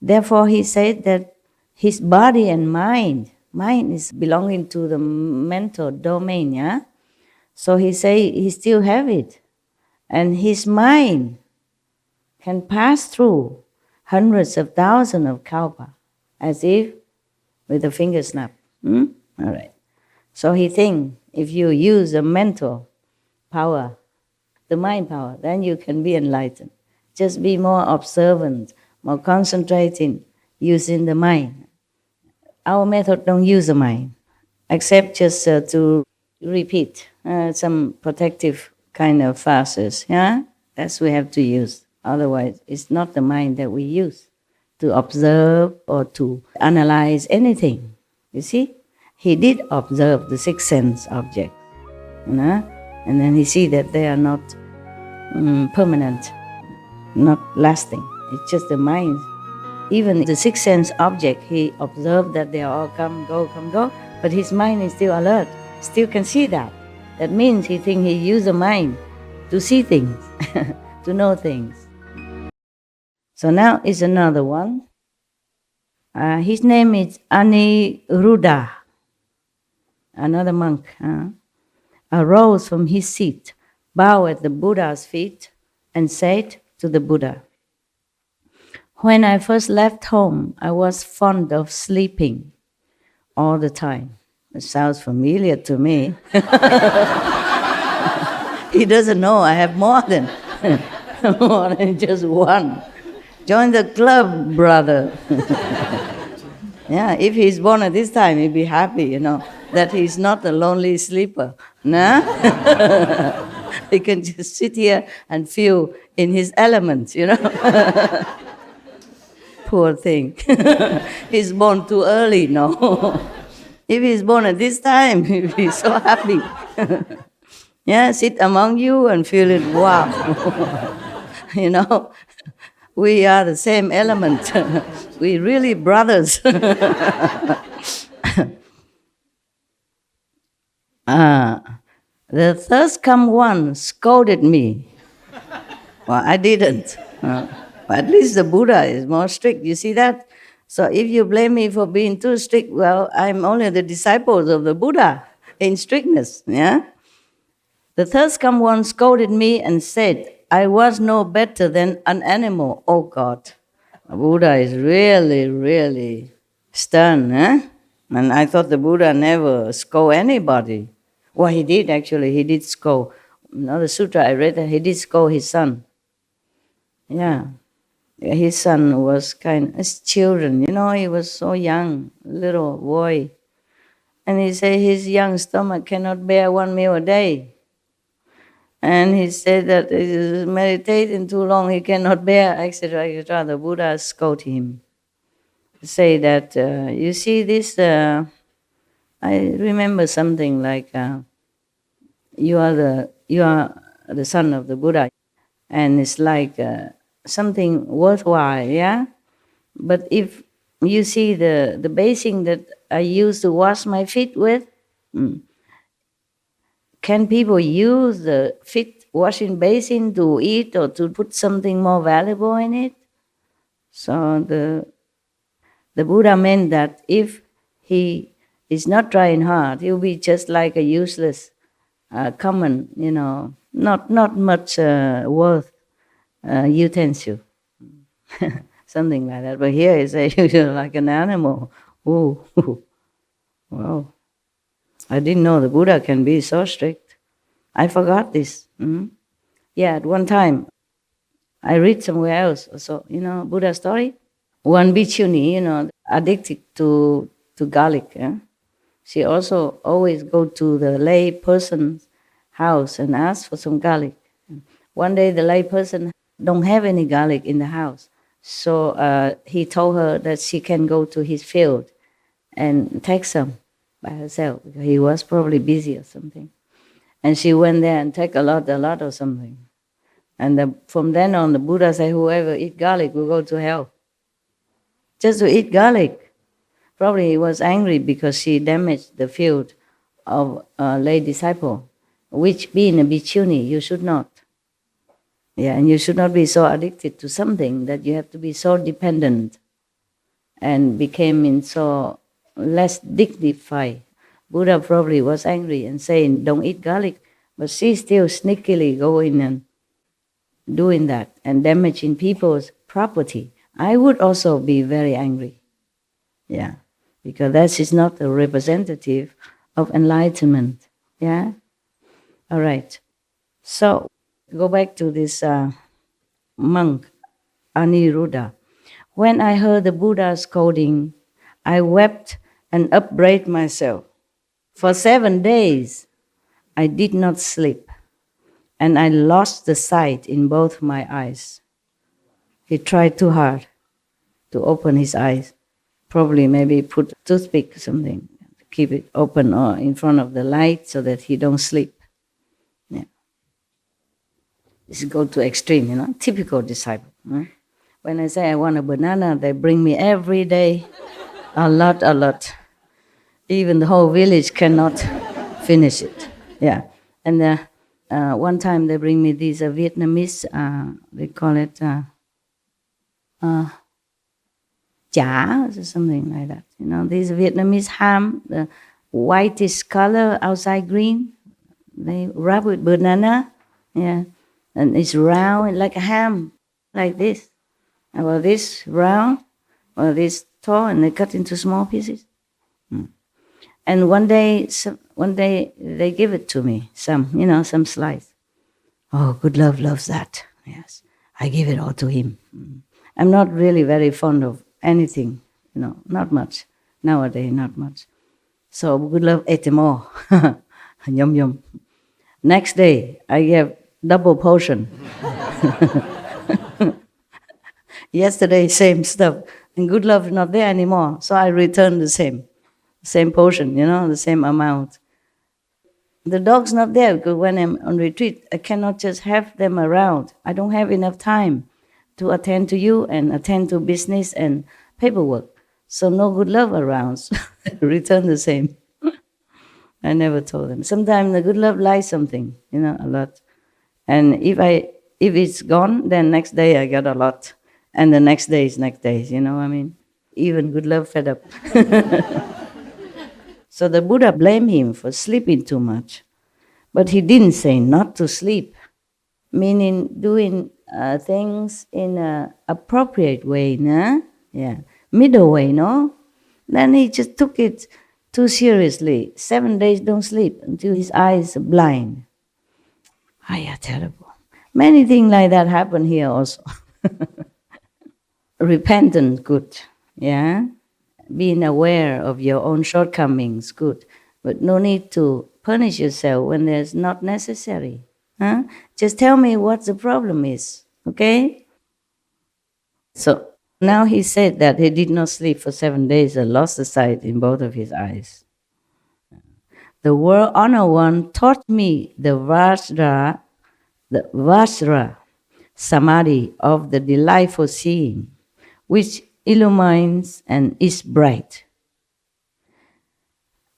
Therefore, he said that his body and mind is belonging to the mental domain, yeah? So he say he still have it. And his mind can pass through hundreds of thousands of kalpa, as if with a finger snap. All right. So he think if you use the mental power, the mind power, then you can be enlightened. Just be more observant, more concentrating, using the mind. Our method don't use the mind, except just to repeat some protective kind of phrases. Yeah, that's we have to use. Otherwise, it's not the mind that we use to observe or to analyze anything. You see, he did observe the sixth sense objects, and then he see that they are not permanent, not lasting. It's just the mind. Even the sixth sense object, he observed that they are all come, go, but his mind is still alert, still can see that. That means he think he use the mind to see things, to know things. So now is another one. His name is Aniruddha, another monk. Arose from his seat, bowed at the Buddha's feet, and said to the Buddha, "When I first left home, I was fond of sleeping all the time." It sounds familiar to me. He doesn't know I have more than just one. Join the club, brother. Yeah, if he's born at this time, he'd be happy, that he's not a lonely sleeper. Nah? He can just sit here and feel in his element, Poor thing. He's born too early, no. If he's born at this time, he'd be so happy. Yeah, sit among you and feel it, wow. We are the same element. We really brothers. The thirst come one scolded me. Well, I didn't. But at least the Buddha is more strict. You see that? So if you blame me for being too strict, well, I'm only the disciples of the Buddha in strictness. Yeah. The thirst come one scolded me and said, "I was no better than an animal, oh God." The Buddha is really, really stern, And I thought the Buddha never scold anybody. Well, he did actually. He did scold. The sutra I read, he did scold his son. Yeah. His son was as children, he was so young, little boy. And he said his young stomach cannot bear one meal a day. And he said that he is meditating too long, he cannot bear, etc., etc. The Buddha scolded him. Say that, you see this, I remember something like, you are the son of the Buddha, and it's like something worthwhile, yeah? But if you see the basin that I used to wash my feet with, can people use the feet washing basin to eat or to put something more valuable in it? So the Buddha meant that if he is not trying hard, he'll be just like a useless, common, not much worth utensil, something like that. But here he says you're like an animal. Ooh, wow! I didn't know the Buddha can be so strict. I forgot this. Yeah, at one time I read somewhere else also, Buddha story. One bhikkhuni, addicted to garlic. She also always go to the lay person's house and ask for some garlic. One day the lay person don't have any garlic in the house, so he told her that she can go to his field and take some by herself, because he was probably busy or something. And she went there and take a lot or something. And from then on, the Buddha said, whoever eat garlic will go to hell. Just to eat garlic. Probably he was angry because she damaged the field of a lay disciple, which being a bhikkhuni, you should not. Yeah, and you should not be so addicted to something that you have to be so dependent and became so less dignified. Buddha probably was angry and saying, don't eat garlic, but she still sneakily going and doing that and damaging people's property. I would also be very angry. Yeah, because that is not a representative of enlightenment. Yeah? All right. So, go back to this monk, Aniruddha. When I heard the Buddha scolding, I wept and upbraided myself. For 7 days, I did not sleep, and I lost the sight in both my eyes. He tried too hard to open his eyes. Probably maybe put a toothpick or something to keep it open or in front of the light so that he don't sleep. Yeah. This go to extreme, typical disciple. When I say I want a banana, they bring me every day a lot. Even the whole village cannot finish it. Yeah. And one time they bring me these Vietnamese, they call it chả or something like that. These Vietnamese ham, the whitish color, outside green, they wrap with banana, yeah, and it's round like a ham, like this. Well, this round, or this tall, and they cut into small pieces. And one day they give it to me, some slice. Oh, Good Love loves that. Yes, I give it all to him. I'm not really very fond of anything, not much. Nowadays, not much. So Good Love ate them all. Yum. Next day, I gave double portion. Yesterday, same stuff. And Good Love is not there anymore, so I returned the same portion, the same amount. The dog's not there because when I'm on retreat, I cannot just have them around. I don't have enough time to attend to you and attend to business and paperwork. So no Good Love around, so I return the same. I never told them. Sometimes the Good Love likes something, a lot. And if it's gone, then next day I get a lot. And the next day is next day, Even Good Love fed up. So the Buddha blamed him for sleeping too much. But he didn't say not to sleep, meaning doing things in an appropriate way, nah? Yeah, middle way, no? Then he just took it too seriously. 7 days don't sleep until his eyes are blind. Yeah, terrible. Many things like that happen here also. Repentance, good, yeah? Being aware of your own shortcomings, good. But no need to punish yourself when there's not necessary. Huh? Just tell me what the problem is, okay? So now he said that he did not sleep for 7 days and lost the sight in both of his eyes. The World Honor One taught me the Vajra Samadhi of the delightful seeing, which illumines and is bright.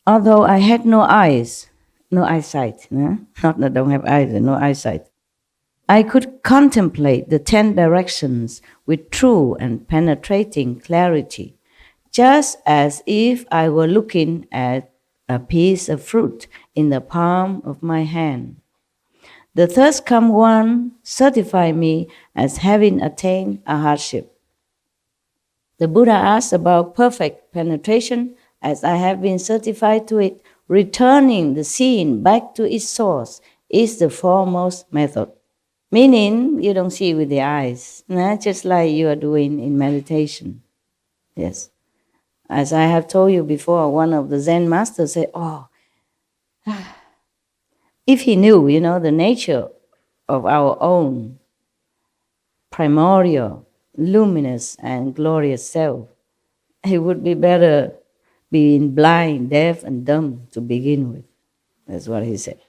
Although I had no eyes, no eyesight, not that I don't have eyes, no eyesight, I could contemplate the 10 directions with true and penetrating clarity, just as if I were looking at a piece of fruit in the palm of my hand. The third come one certified me as having attained a hardship. The Buddha asked about perfect penetration, as I have been certified to it. Returning the seeing back to its source is the foremost method. Meaning, you don't see with the eyes, just like you are doing in meditation. Yes. As I have told you before, one of the Zen masters said, if he knew, the nature of our own primordial, luminous, and glorious self, he would be better being blind, deaf, and dumb to begin with. That's what he said.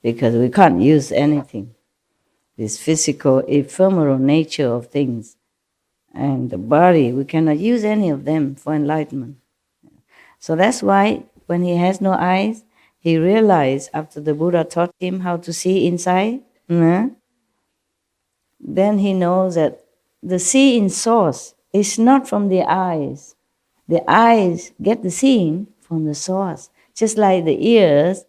Because we can't use anything. This physical, ephemeral nature of things and the body, we cannot use any of them for enlightenment. So that's why when he has no eyes, he realized after the Buddha taught him how to see inside, then he knows that the seeing source is not from the eyes. The eyes get the seeing from the source, just like the ears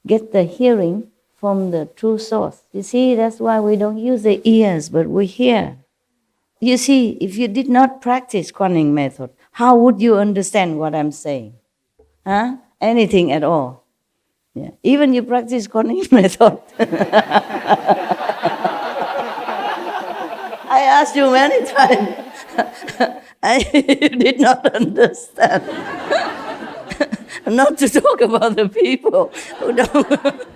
get the hearing from the true source. You see, that's why we don't use the ears, but we hear. You see, if you did not practice Kuan method, how would you understand what I'm saying? Anything at all. Yeah. Even you practice Kuan method. I asked you many times. You did not understand. Not to talk about the people who don't.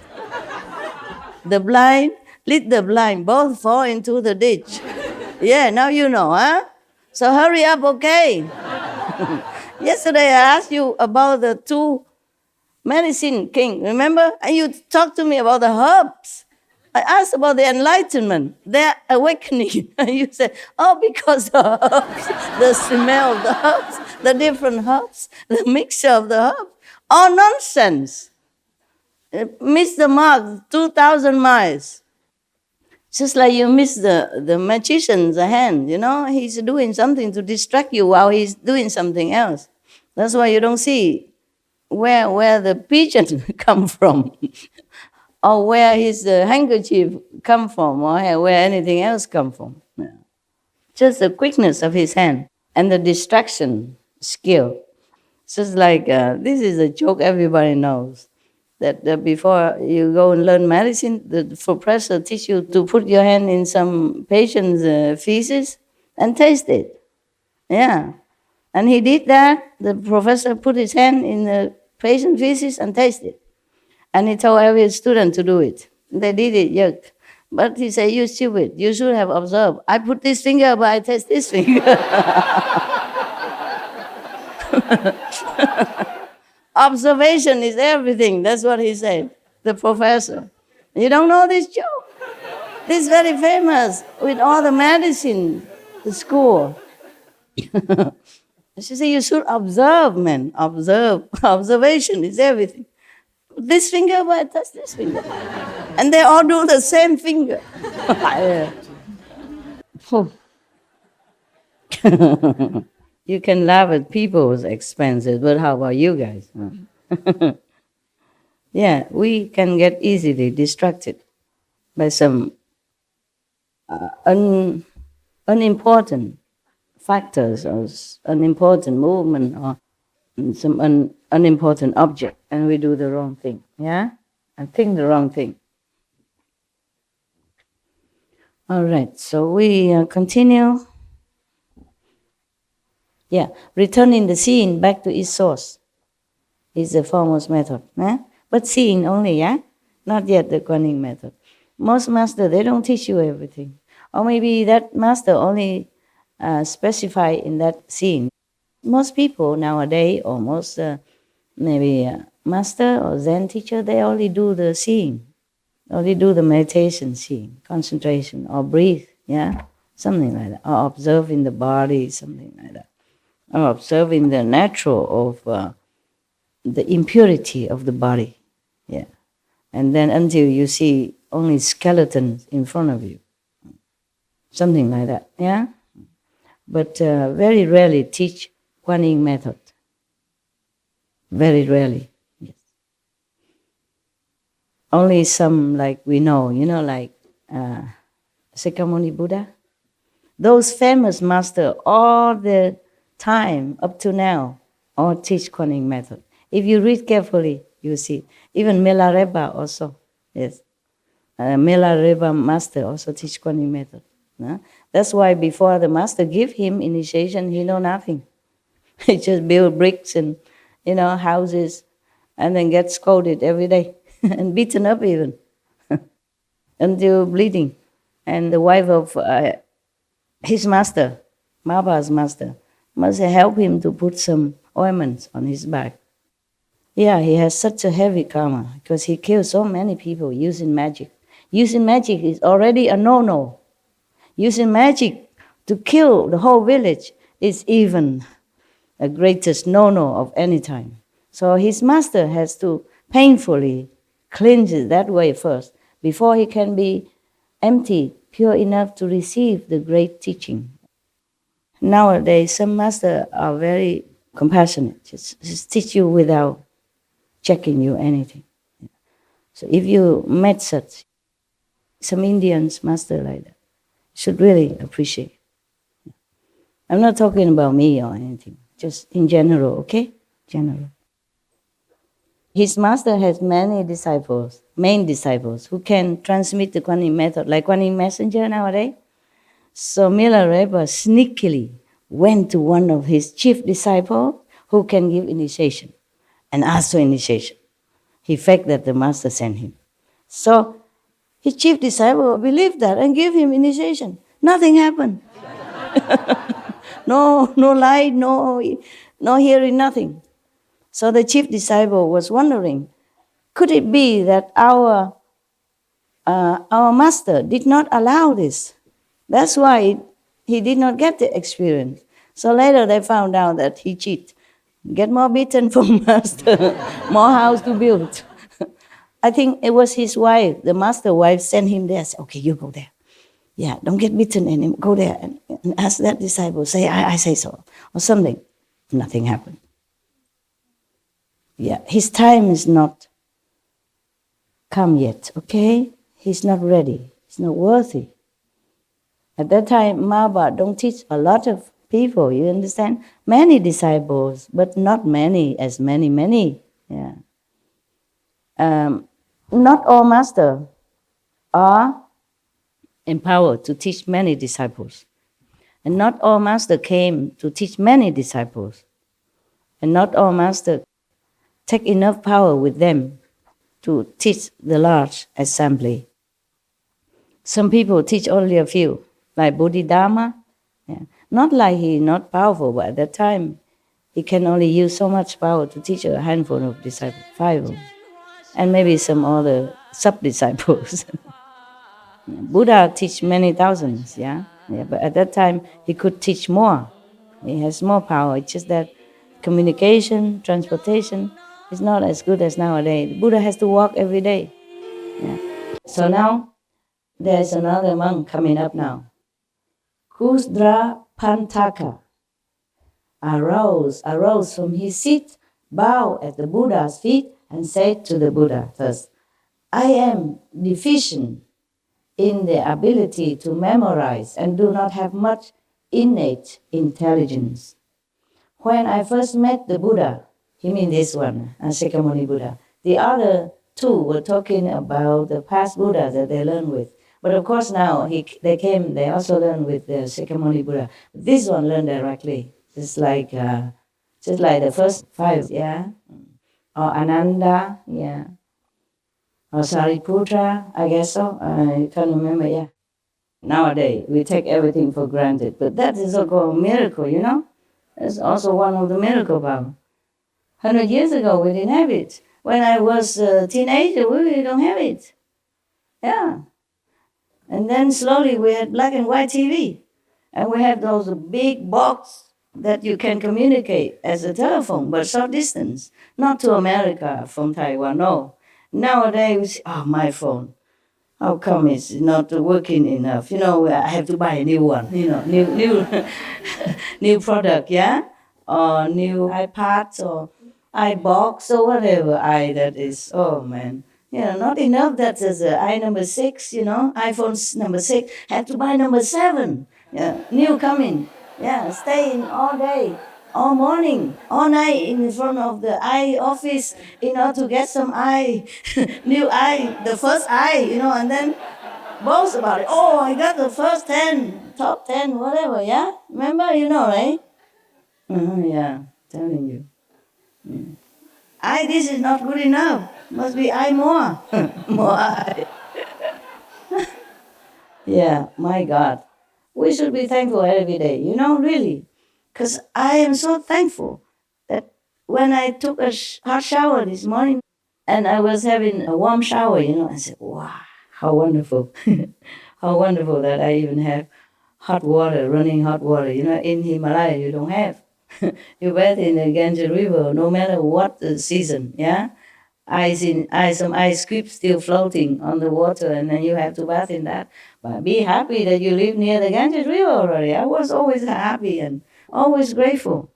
The blind, lead the blind, both fall into the ditch. Yeah, now you know, So hurry up, okay? Yesterday I asked you about the 2 medicine king, remember? And you talked to me about the herbs. I asked about the enlightenment, their awakening. And you said, because the herbs, the smell of the herbs, the different herbs, the mixture of the herbs, all nonsense. Miss the mark 2,000 miles. Just like you miss the magician's hand, he's doing something to distract you while he's doing something else. That's why you don't see where the pigeon come from, or where his handkerchief come from, or where anything else come from. Yeah. Just the quickness of his hand and the distraction skill. Just like, this is a joke everybody knows, that before you go and learn medicine, the professor teach you to put your hand in some patient's feces and taste it. Yeah. And he did that. The professor put his hand in the patient's feces and tasted it. And he told every student to do it. They did it, yuck. But he said, you stupid, you should have observed. I put this finger, but I taste this finger. Observation is everything. That's what he said, the professor. You don't know this joke? This is very famous with all the medicine, the school. She said, you should observe, man. Observe. Observation is everything. This finger, but I touch this finger. And they all do the same finger. You can laugh at people's expenses, but how about you guys? Yeah, we can get easily distracted by some unimportant factors or unimportant movement or some unimportant object, and we do the wrong thing, and think the wrong thing. All right, so we continue. Yeah, returning the seeing back to its source is the foremost method. But seeing only, not yet the Kuan Yin method. Most master, they don't teach you everything. Or maybe that master only specify in that scene. Most people nowadays, or most maybe master or Zen teacher, they only do the seeing, only do the meditation seeing, concentration, or breathe, yeah? Something like that. Or observing the body, something like that. Or observing the natural of the impurity of the body, yeah. And then until you see only skeletons in front of you. Something like that, yeah? But very rarely teach Kuan Yin method. Very rarely, yes. Only some like we know, like Sakyamuni Buddha. Those famous masters all the time up to now all teach Kuan Yin method. If you read carefully, you see. Even Milarepa also, yes. Milarepa master also teach Kuan Yin method. That's why before the master give him initiation, he know nothing. He just build bricks and houses, and then get scolded every day and beaten up even until bleeding. And the wife of his master, Maba's master, must help him to put some ointments on his back. Yeah, he has such a heavy karma because he killed so many people using magic. Using magic is already a no-no. Using magic to kill the whole village is even the greatest no-no of any time. So his master has to painfully cleanse it that way first before he can be empty, pure enough to receive the great teaching. Nowadays, some masters are very compassionate, just teach you without checking you anything. So if you met such, some Indians master like that, should really appreciate. I'm not talking about me or anything, just in general, okay? General. His master has many disciples, main disciples, who can transmit the Kuan Yin method, like Kuan Yin messenger nowadays. So Milarepa sneakily went to one of his chief disciples who can give initiation and asked for initiation. He faked that the master sent him. So his chief disciple believed that and gave him initiation. Nothing happened. No light, no hearing, nothing. So the chief disciple was wondering, could it be that our master did not allow this? That's why he did not get the experience. So later they found out that he cheated. Get more beaten from master, more house to build. I think it was his wife, the master wife, sent him there. Said, okay, you go there. Yeah, don't get beaten anymore. Go there and ask that disciple, say, I say so, or something. Nothing happened. Yeah, his time is not come yet, okay? He's not ready. He's not worthy. At that time, Maba don't teach a lot of people, you understand? Many disciples, but not many as many. Yeah. Not all masters are empowered to teach many disciples. And not all masters came to teach many disciples. And not all masters take enough power with them to teach the large assembly. Some people teach only a few, like Bodhidharma. Yeah. Not like he not powerful, but at that time, he can only use so much power to teach a handful of disciples, 5 of them, and maybe some other sub-disciples. Buddha teach many thousands, yeah, but at that time, he could teach more. He has more power. It's just that communication, transportation is not as good as nowadays. Buddha has to walk every day. Yeah. So now, there's another monk coming up now. Kusdra Pantaka arose from his seat, bowed at the Buddha's feet, and said to the Buddha first, I am deficient in the ability to memorize and do not have much innate intelligence. When I first met the Buddha, he means this one, Sakyamuni Buddha, the other two were talking about the past Buddha that they learned with. But of course now they also learned with the Sakyamuni Buddha. This one learned directly, just like the first 5, yeah, or Ananda, yeah. or Sariputra, I guess so. I can't remember, yeah. Nowadays, we take everything for granted, but that is a called miracle, you know? It's also one of the miracle power. 100 years ago, we didn't have it. When I was a teenager, we don't have it. Yeah. And then slowly we had black and white TV. And we have those big box that you can communicate as a telephone, but short distance. Not to America from Taiwan, no. Nowadays, my phone. How come it's not working enough? You know, I have to buy a new one, you know, new new product, yeah? Or new iPads or iBox or whatever that is. Oh, man. You know, not enough that there's a number 6, you know, iPhone number 6. Have to buy number 7. Yeah, new coming. Yeah, staying all day, all morning, all night in front of the eye office in order to get some eye, new eye, the first eye, you know, and then boast about it. Oh, I got the first 10, top 10, whatever, yeah? Remember, you know, right? Yeah, telling you. This is not good enough. Must be more. More eye. Yeah, my God. We should be thankful every day, you know, really. Because I am so thankful that when I took a hot shower this morning and I was having a warm shower, you know, I said, wow, how wonderful. How wonderful that I even have hot water, running hot water. You know, in Himalaya, you don't have. You bathe in the Ganges River, no matter what the season, yeah? Some ice cubes still floating on the water, and then you have to bath in that. But be happy that you live near the Ganges River already. I was always happy and always grateful.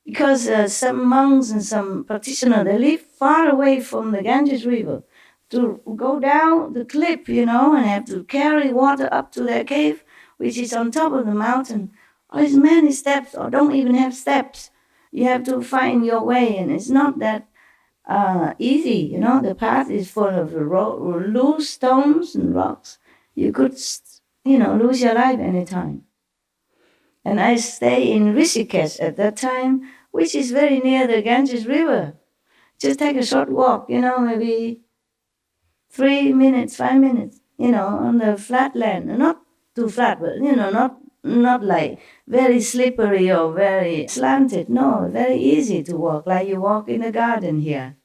Because some monks and some practitioners, they live far away from the Ganges River to go down the cliff, you know, and have to carry water up to their cave, which is on top of the mountain. Oh, it's many steps, or don't even have steps. You have to find your way, and it's not that easy, you know. The path is full of loose stones and rocks. You could, you know, lose your life anytime. And I stay in Rishikesh at that time, which is very near the Ganges River. Just take a short walk, you know, maybe 3 minutes, 5 minutes, you know, on the flat land. Not too flat, but, you know, not like very slippery or very slanted. No, very easy to walk, like you walk in the garden here.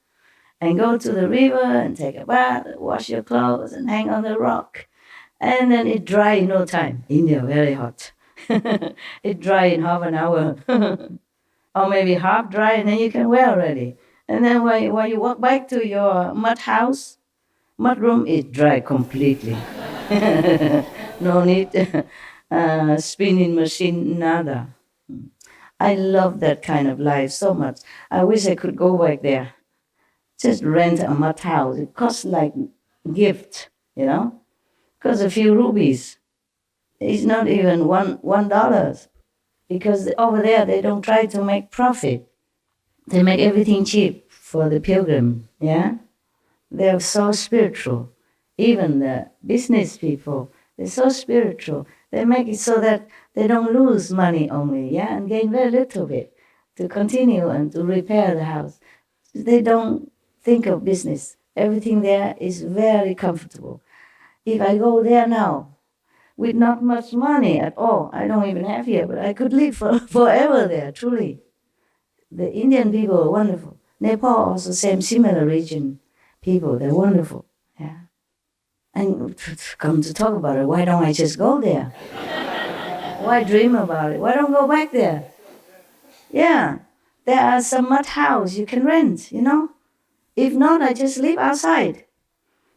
And go to the river and take a bath, wash your clothes and hang on the rock. And then it dry in no time. India, very hot. It dry in half an hour. Or maybe half dry and then you can wear already. And then when you walk back to your mud house, mud room, it dry completely. No need spinning machine, nada. I love that kind of life so much. I wish I could go back there. Just rent a mud house. It costs like gift, you know? Costs a few rupees. It's not even $1. Because over there, they don't try to make profit. They make everything cheap for the pilgrim, yeah? They're so spiritual. Even the business people, they're so spiritual. They make it so that they don't lose money only, yeah? And gain very little bit to continue and to repair the house. They don't think of business. Everything there is very comfortable. If I go there now, with not much money at all, I don't even have here, but I could live forever there, truly. The Indian people are wonderful. Nepal also similar region people, they're wonderful, yeah. And come to talk about it, why don't I just go there? Why dream about it? Why don't go back there? Yeah, there are some mud house you can rent, you know. If not, I just live outside.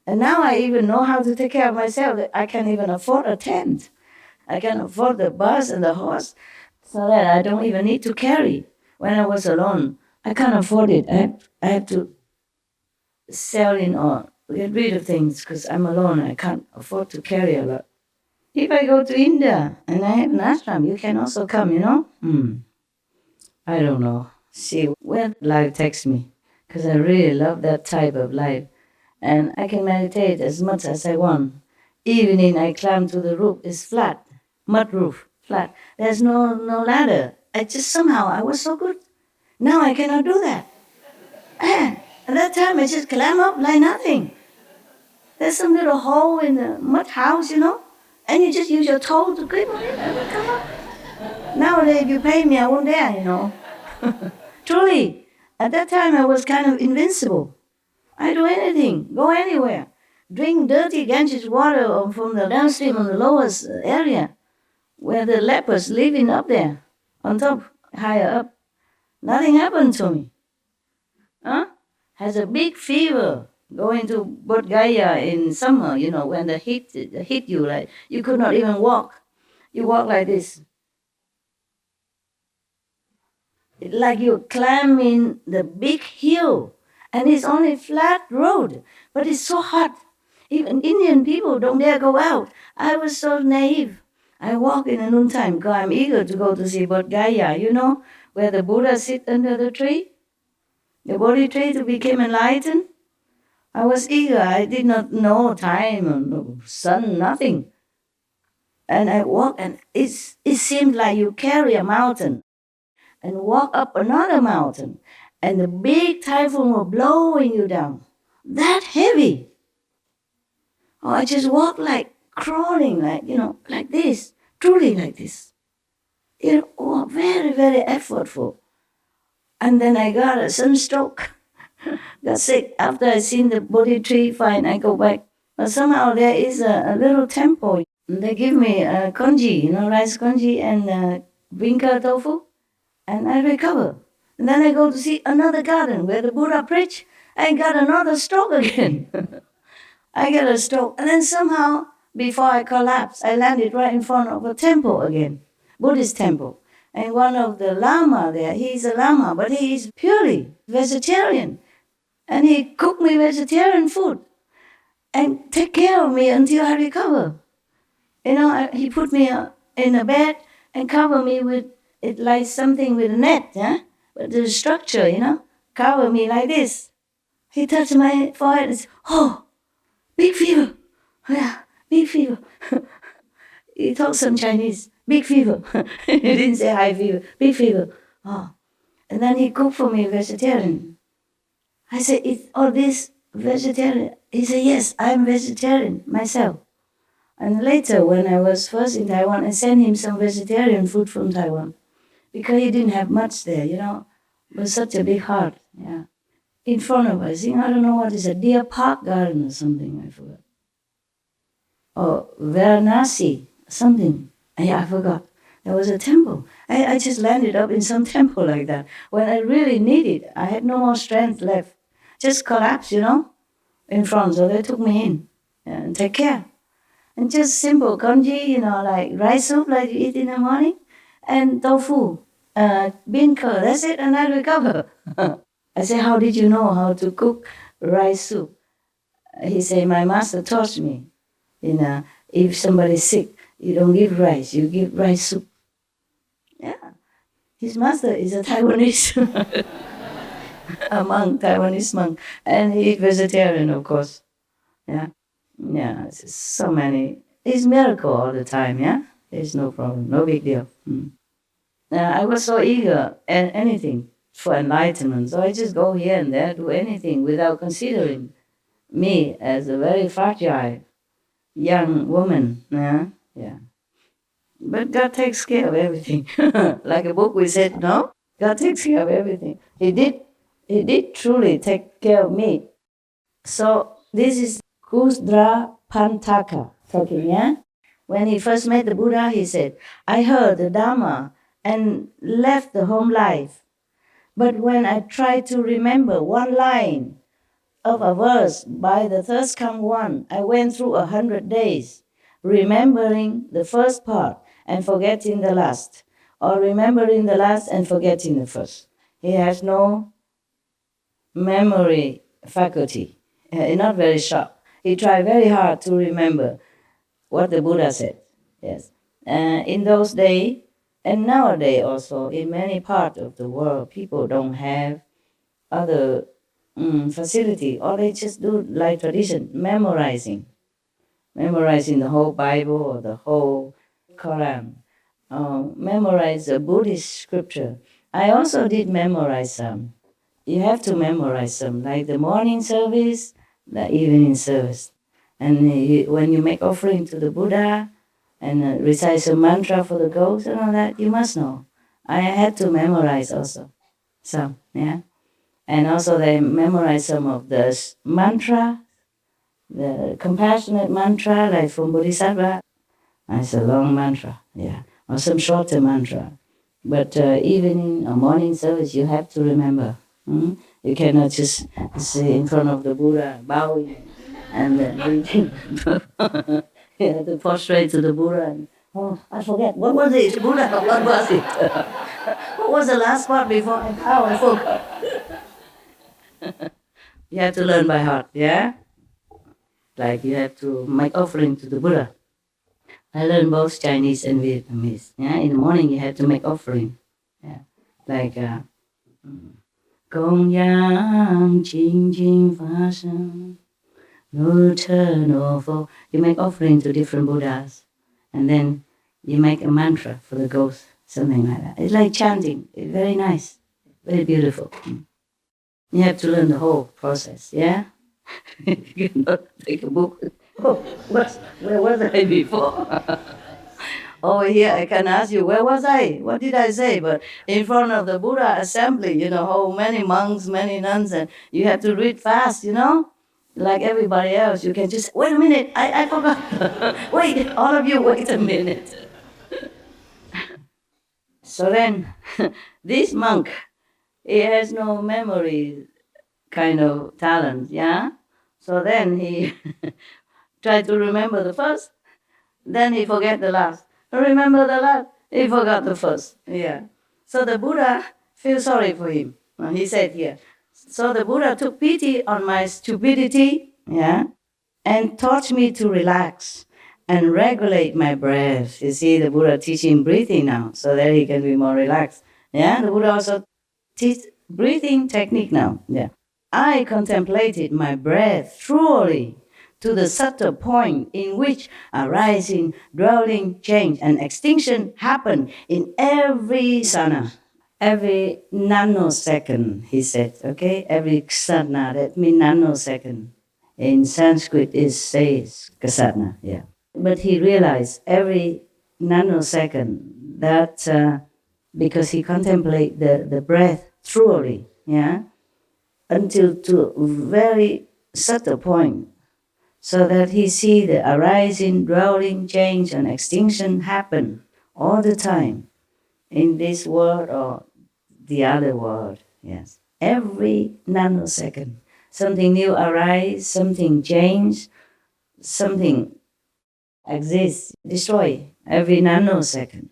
And now I even know how to take care of myself. I can even afford a tent. I can afford the bus and the horse so that I don't even need to carry. When I was alone, I can't afford it. I have to sell in or get rid of things because I'm alone. I can't afford to carry a lot. If I go to India and I have an ashram, you can also come, you know? I don't know. See where life takes me because I really love that type of life. And I can meditate as much as I want. Evening, I climb to the roof. It's flat, mud roof, flat. There's no ladder. I was so good. Now I cannot do that. At that time, I just climb up like nothing. There's some little hole in the mud house, and you just use your toe to grip on it and it come up. Nowadays, if you pay me, I won't dare, Truly, at that time, I was kind of invincible. I do anything, go anywhere. Drink dirty Ganges water from the downstream on the lowest area where the lepers living up there, on top, higher up. Nothing happened to me. Has a big fever going to Bodh Gaya in summer, when the heat hit you, like you could not even walk. You walk like this. Like you're climbing the big hill, and it's only flat road, but it's so hot. Even Indian people don't dare go out. I was so naive. I walk in the noontime because I'm eager to go to see Bodh Gaya, where the Buddha sit under the tree, the Bodhi tree to become enlightened. I was eager. I did not know time, no sun, nothing. And I walked, and it seemed like you carry a mountain and walk up another mountain, and the big typhoon was blowing you down. That heavy. Oh, I just walked like crawling, like this, truly like this. Very, very effortful. And then I got a sunstroke, got sick. After I seen the Bodhi tree, fine, I go back. But somehow there is a little temple. They give me congee, rice congee and vinca tofu, and I recover. And then I go to see another garden where the Buddha preached. I got another stroke again. I get a stroke. And then somehow, before I collapsed, I landed right in front of a temple again, Buddhist temple. And one of the lama there, he's a lama, but he is purely vegetarian. And he cooked me vegetarian food and take care of me until I recover. He put me in a bed and cover me with it like something with a net, but the structure, cover me like this. He touched my forehead and said, "Oh, big fever." Yeah, big fever. He talked some Chinese. Big fever. He didn't say high fever. Big fever. Oh. And then he cooked for me vegetarian. I said, "Is all this vegetarian?" He said, "Yes, I'm vegetarian myself." And later, when I was first in Taiwan, I sent him some vegetarian food from Taiwan because he didn't have much there, It was such a big heart, yeah. In front of us, I don't know what is a deer park garden or something, I forgot. Or Varanasi, something. Yeah, I forgot. There was a temple. I just landed up in some temple like that. When I really needed, I had no more strength left. Just collapsed, in front. So they took me in and take care. And just simple congee, like rice soup like you eat in the morning, and tofu, bean curd, that's it, and I recover. I said, "How did you know how to cook rice soup?" He said, "My master taught me, if somebody's sick, you don't give rice, you give rice soup." Yeah. His master is a Taiwanese, a monk, Taiwanese monk, and he's vegetarian, of course. Yeah. Yeah, it's so many. It's miracle all the time, yeah? There's no problem, no big deal. I was so eager and anything for enlightenment, so I just go here and there, do anything without considering me as a very fragile young woman. Yeah. But God takes care of everything. Like a book we said, no? God takes care of everything. He did truly take care of me. So this is Kusdra Pantaka talking, yeah? When he first met the Buddha, he said, "I heard the Dharma and left the home life. But when I tried to remember one line of a verse by the thirst come one, I went through 100 days, remembering the first part and forgetting the last, or remembering the last and forgetting the first." He has no memory faculty, not very sharp. He tried very hard to remember what the Buddha said. Yes. In those days, and nowadays also, in many parts of the world, people don't have other facility, or they just do like tradition, memorizing the whole Bible or the whole Quran, memorize the Buddhist scripture. I also did memorize some. You have to memorize some, like the morning service, the evening service. And when you make offering to the Buddha and recite some mantra for the ghost and all that, you must know. I had to memorize also some, yeah. And also they memorize some of the mantra, the compassionate mantra, like from Bodhisattva. It's a long mantra, yeah, or some shorter mantra. But evening or morning service, you have to remember. You cannot just sit in front of the Buddha, bowing, and reaching. You have to prostrate to the Buddha. And, oh, I forget. What was it, Buddha? What was it? What was the last part before? Oh, I forgot. You have to learn by heart, yeah? Like you have to make offering to the Buddha. I learned both Chinese and Vietnamese. Yeah, in the morning you have to make offering. Yeah, like Gong Yang Jing Jing Fa Shen No Che No Fo. You make offering to different Buddhas, and then you make a mantra for the ghost, something like that. It's like chanting. It's very nice, very beautiful. You have to learn the whole process. Yeah, you cannot take a book. Oh, where was I before? Over here, I can ask you, where was I? What did I say? But in front of the Buddha assembly, how many monks, many nuns, and you have to read fast, like everybody else. You can just, wait a minute, I forgot. Wait, all of you, wait a minute. So then, this monk, he has no memory kind of talent, yeah? So then he tried to remember the first, then he forget the last. Remember the last, he forgot the first. Yeah. So the Buddha feels sorry for him. He said here. So the Buddha took pity on my stupidity, yeah, and taught me to relax and regulate my breath. You see, the Buddha teaching breathing now, so that he can be more relaxed. Yeah, the Buddha also teach breathing technique now. Yeah. I contemplated my breath thoroughly to the subtle point in which arising, dwelling, change, and extinction happen in every sana, every nanosecond, he said, okay? Every ksana, that means nanosecond. In Sanskrit, it says kasana, yeah. But he realized every nanosecond that because he contemplated the breath thoroughly, yeah, until to a very subtle point, so that he see the arising, dwelling, change, and extinction happen all the time in this world or the other world. Yes, every nanosecond, something new arise, something change, something exists, destroy every nanosecond.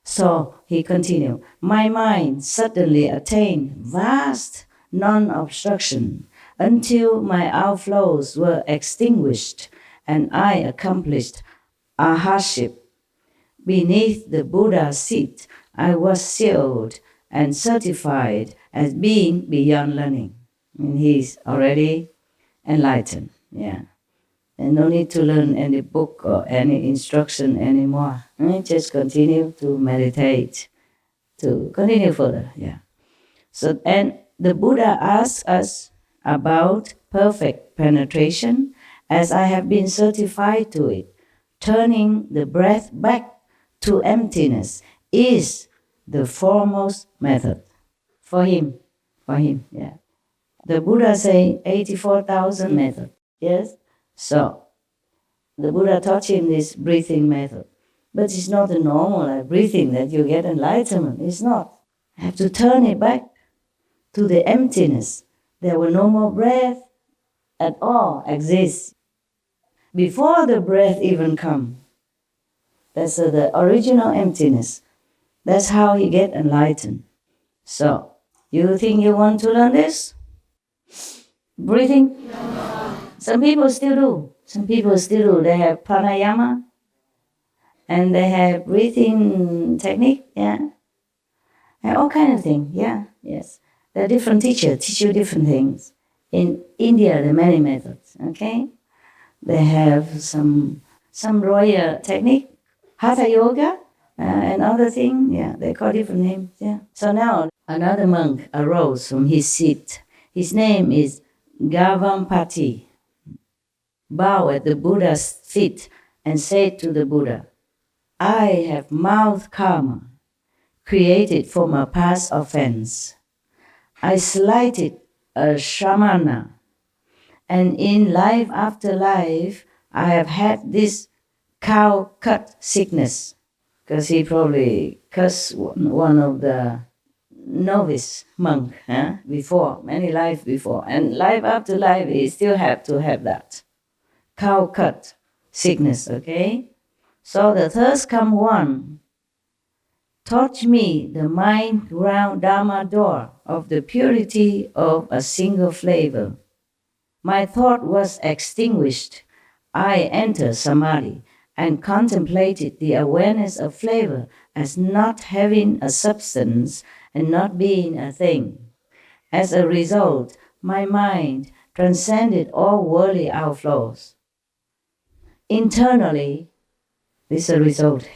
So he continued, my mind suddenly attained vast non-obstruction until my outflows were extinguished and I accomplished arhatship. Beneath the Buddha's seat, I was sealed and certified as being beyond learning. And he's already enlightened, yeah. And no need to learn any book or any instruction anymore. Just continue to meditate, to continue further, yeah. So, and the Buddha asks us about perfect penetration, as I have been certified to it. Turning the breath back to emptiness is the foremost method. For him, yeah. The Buddha say 84,000 method, yes? So, the Buddha taught him this breathing method. But it's not a normal breathing that you get enlightenment. It's not. You have to turn it back to the emptiness. There will no more breath at all exist. Before the breath even come. That's the original emptiness. That's how he get enlightened. So, you think you want to learn this? Breathing? Some people still do. They have pranayama and they have breathing technique, yeah. And all kind of things, yeah, yes. There are different teachers teach you different things. In India, there are many methods, okay? They have some royal technique, hatha yoga, and other thing, yeah, they call different names, yeah. So now, another monk arose from his seat. His name is Gavampati. bow at the Buddha's feet and say to the Buddha, I have mouth karma, created from a past offense. I slighted a shamana, and in life after life, I have had this cow cut sickness. Because he probably cursed one of the novice monk before, many lives before. And life after life, he still had to have that cow cut sickness, okay? So the third come one taught me the mind ground Dharma door of the purity of a single flavor. My thought was extinguished. I entered Samadhi and contemplated the awareness of flavor as not having a substance and not being a thing. As a result, my mind transcended all worldly outflows. Internally, this is a result.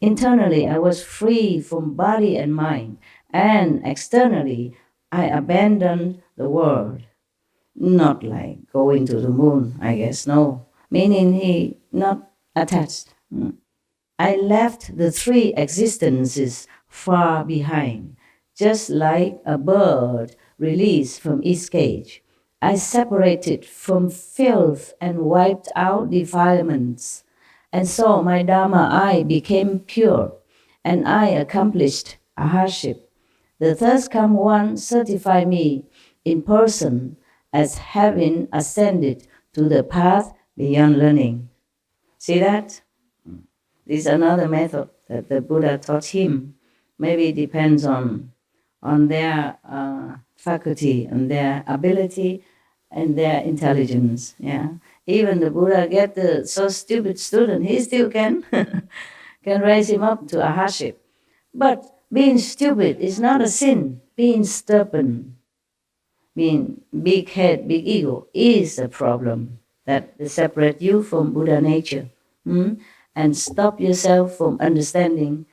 Internally, I was free from body and mind, and externally, I abandoned the world. Not like going to the moon, I guess, no. Meaning he not attached. I left the three existences far behind, just like a bird released from its cage. I separated from filth and wiped out defilements. And so my Dharma I became pure, and I accomplished a hardship. The third come one certified me in person as having ascended to the path beyond learning. See that? This is another method that the Buddha taught him. Maybe it depends on their faculty and their ability and their intelligence. Yeah, even the Buddha get the so stupid student, he still can raise him up to a hardship. But being stupid is not a sin. Being stubborn, being big head, big ego is a problem that separate you from Buddha nature. And stop yourself from understanding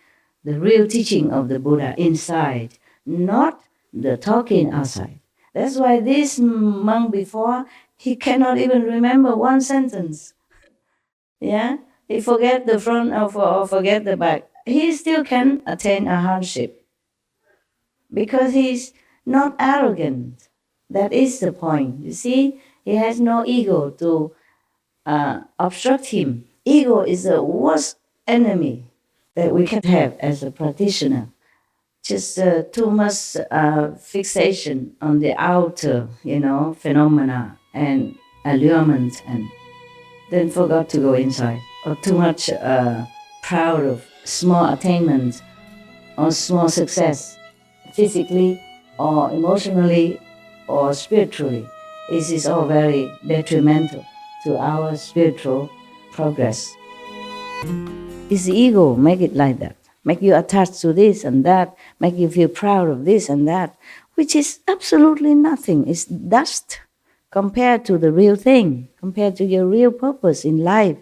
the real teaching of the Buddha inside, not the talking outside. That's why this monk before, he cannot even remember one sentence. Yeah? He forget the front or forget the back. He still can attain a hardship because he's not arrogant. That is the point. You see, he has no ego to obstruct him. Ego is the worst enemy that we can have as a practitioner. Just too much fixation on the outer, phenomena and allurement, and then forgot to go inside. Or too much proud of small attainments or small success, physically or emotionally or spiritually. This is all very detrimental to our spiritual progress. It's the ego make it like that. Make you attached to this and that, make you feel proud of this and that, which is absolutely nothing. It's dust compared to the real thing, compared to your real purpose in life,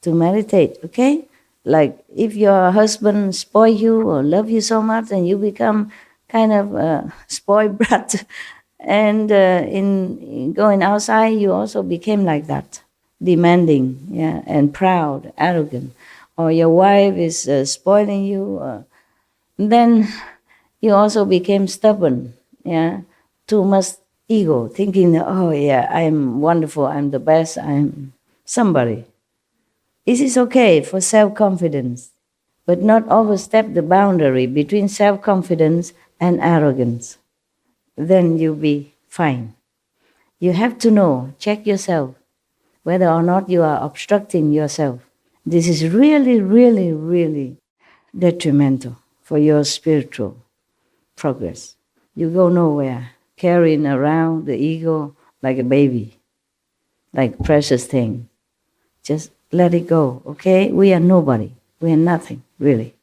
to meditate, okay? Like if your husband spoil you or love you so much and you become kind of a spoiled brat, and in going outside you also became like that, demanding, and proud, arrogant. Or your wife is spoiling you, then you also became stubborn, too much ego, thinking that, I'm wonderful, I'm the best, I'm somebody. It is okay for self-confidence, but not overstep the boundary between self-confidence and arrogance. Then you'll be fine. You have to know, check yourself, whether or not you are obstructing yourself. This is really, really, really detrimental for your spiritual progress. You go nowhere, carrying around the ego like a baby, like precious thing. Just let it go, okay? We are nobody. We are nothing, really.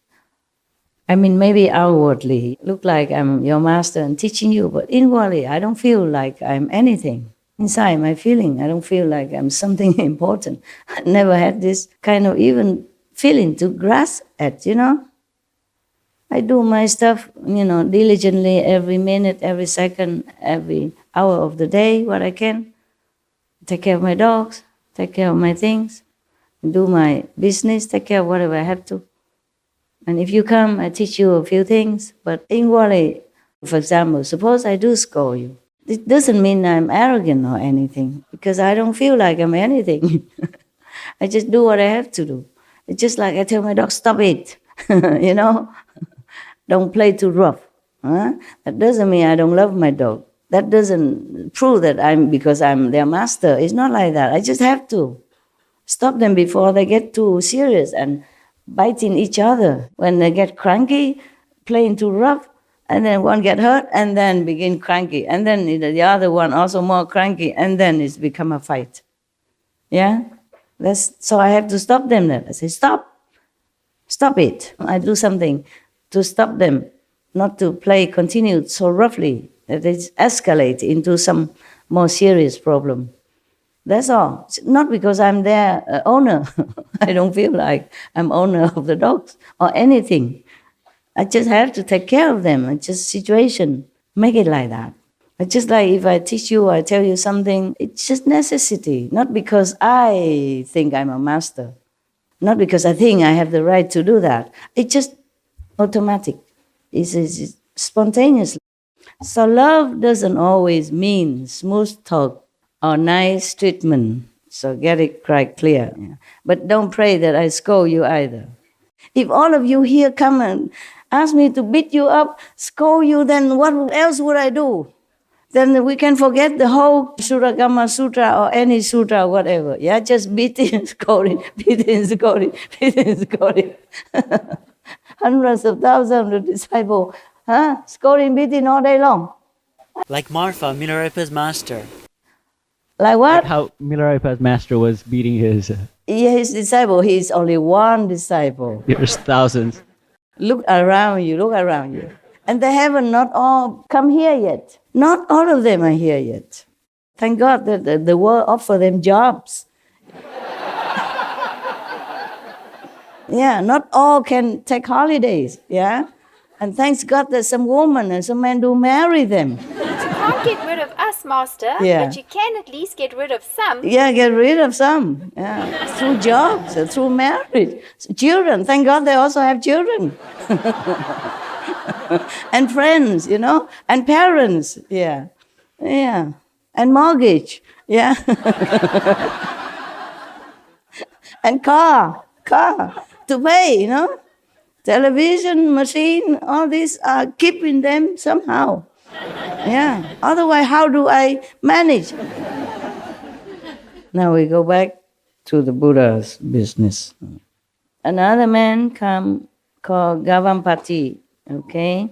I mean, maybe outwardly, look like I'm your master and teaching you, but inwardly, I don't feel like I'm anything. Inside my feeling, I don't feel like I'm something important. I never had this kind of even feeling to grasp at, I do my stuff, diligently every minute, every second, every hour of the day, what I can. Take care of my dogs, take care of my things, do my business, take care of whatever I have to. And if you come, I teach you a few things. But inwardly, for example, suppose I do scold you. It doesn't mean I'm arrogant or anything, because I don't feel like I'm anything. I just do what I have to do. It's just like I tell my dog, stop it, you know? Don't play too rough. Huh? That doesn't mean I don't love my dog. That doesn't prove that because I'm their master. It's not like that. I just have to stop them before they get too serious and biting each other. When they get cranky, playing too rough, and then one get hurt, and then begin cranky, and then the other one also more cranky, and then it's become a fight. Yeah? So I have to stop them then. I say, stop it. I do something to stop them, not to continue so roughly that it escalate into some more serious problem. That's all. Not because I'm their owner. I don't feel like I'm owner of the dogs or anything. I just have to take care of them. It's just situation. Make it like that. It's just like if I teach you, I tell you something, it's just necessity. Not because I think I'm a master. Not because I think I have the right to do that. It's just automatic. It's spontaneous. So love doesn't always mean smooth talk or nice treatment. So get it quite clear. Yeah. But don't pray that I scold you either. If all of you here come and ask me to beat you up, scold you, then what else would I do? Then we can forget the whole Suragama Sutra or any sutra or whatever. Yeah, just beating, scolding, beating, scolding, beating, scolding. Hundreds of thousands of disciples, scolding, beating all day long. Like Marfa, Milarepa's master. Like what? Like how Milarepa's master was beating his... His disciple. He is only one disciple. There's thousands. Look around you. And they haven't not all come here yet. Not all of them are here yet. Thank God that the world offer them jobs. Yeah, not all can take holidays, yeah? And thanks God that some women and some men do marry them. Can't get rid of us, Master, Yeah. but you can at least get rid of some. Yeah, get rid of some. Yeah, through jobs, through marriage. Children, thank God they also have children. And friends, and parents, yeah. And mortgage, yeah. And car to pay, Television, machine, all these are keeping them somehow. Yeah, otherwise how do I manage? Now we go back to the Buddha's business. Another man called Gavampati, okay?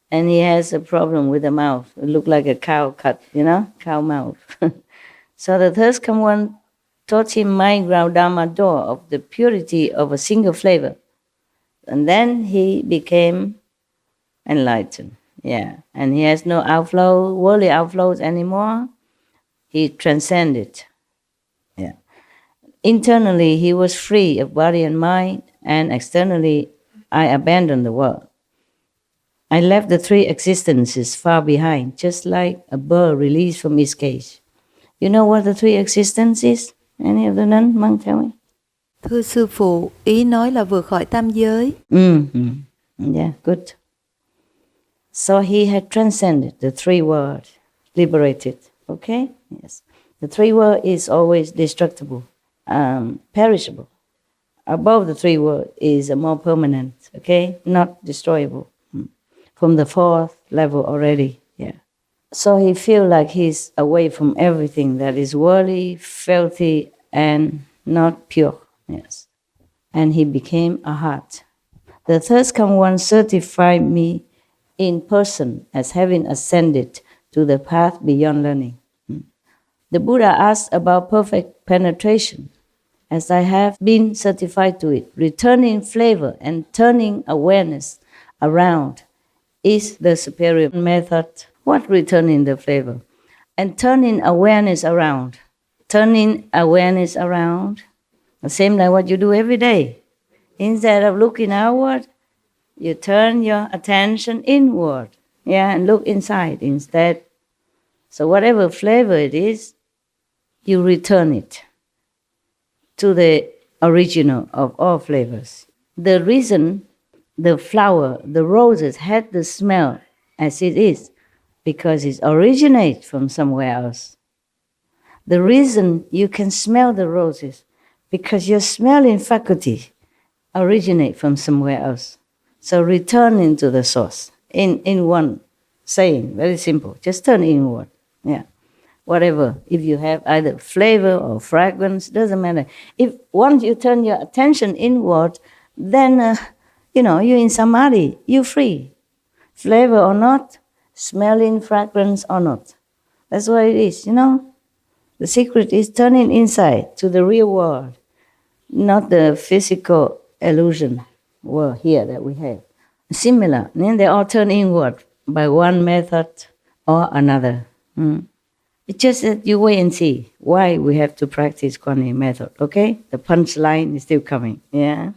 And he has a problem with the mouth. It looked like a cow cut, cow mouth. So the third come one taught him mind ground Dharma door of the purity of a single flavor. And then he became enlightened. Yeah, and he has no worldly outflows anymore. He transcended. Yeah. Internally, he was free of body and mind, and externally, I abandoned the world. I left the three existences far behind, just like a bird released from its cage. You know what the three existences? Any of the nun, monk, tell me? Thưa sư phụ, ý nói là vượt khỏi tam giới. Yeah, good. So he had transcended the three worlds, liberated. Okay? Yes. The three worlds is always destructible, perishable. Above the three worlds is a more permanent, okay? Not destroyable. From the fourth level already, yeah. So he feels like he's away from everything that is worldly, filthy, and not pure. Yes. And he became a heart. The third come one certified me in person as having ascended to the path beyond learning. The Buddha asked about perfect penetration, as I have been certified to it. Returning flavor and turning awareness around is the superior method. What returning the flavor? And turning awareness around. Turning awareness around. The same like what you do every day. Instead of looking outward, you turn your attention inward, and look inside instead. So whatever flavor it is, you return it. to the original of all flavors. The reason the flower, the roses, had the smell as it is because it originates from somewhere else. The reason you can smell the roses because your smelling faculty originate from somewhere else. So return into the source in one saying, very simple. Just turn inward. Yeah. Whatever. If you have either flavor or fragrance, doesn't matter. If once you turn your attention inward, then you're in samadhi. You're free. Flavor or not, smelling fragrance or not. That's what it is. The secret is turning inside to the real world, not the physical illusion world here that we have. Similar. Then they all turn inward by one method or another. It's just that you wait and see why we have to practice Kuan Yin method, okay? The punchline is still coming, yeah?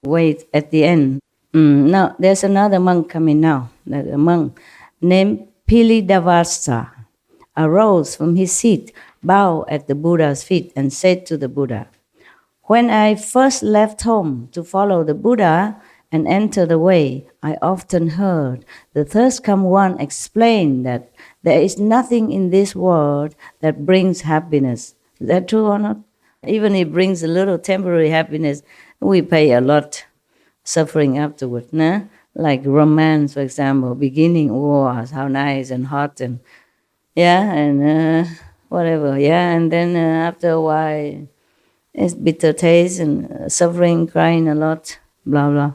Wait at the end. Now, there's another monk coming now. A monk named Pilidavasa arose from his seat, bowed at the Buddha's feet, and said to the Buddha, "When I first left home to follow the Buddha and enter the way, I often heard the thirst come one explain that there is nothing in this world that brings happiness." Is that true or not? Even if it brings a little temporary happiness, we pay a lot suffering afterward. Nah? Like romance, for example, beginning, how nice and hot and whatever, and then after a while, it's bitter taste and suffering, crying a lot, blah, blah.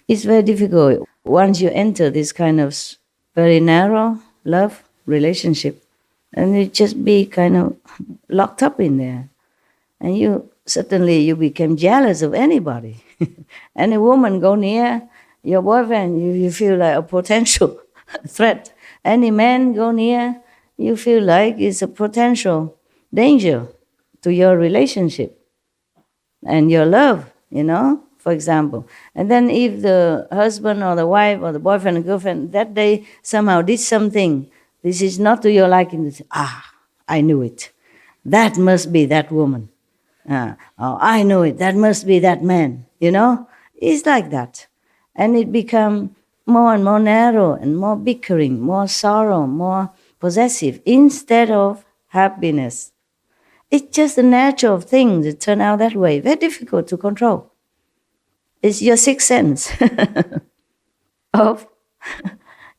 It's very difficult. Once you enter this kind of very narrow love relationship, and you just be kind of locked up in there. And you become jealous of anybody. Any woman go near your boyfriend, you feel like a potential threat. Any man go near, you feel like it's a potential danger to your relationship and your love, for example. And then if the husband or the wife or the boyfriend or girlfriend that day somehow did something, this is not to your liking, you say, I knew it. That must be that woman. I know it. That must be that man. It's like that. And it becomes more and more narrow and more bickering, more sorrow, more possessive instead of happiness. It's just the nature of things that turn out that way. Very difficult to control. It's your sixth sense of,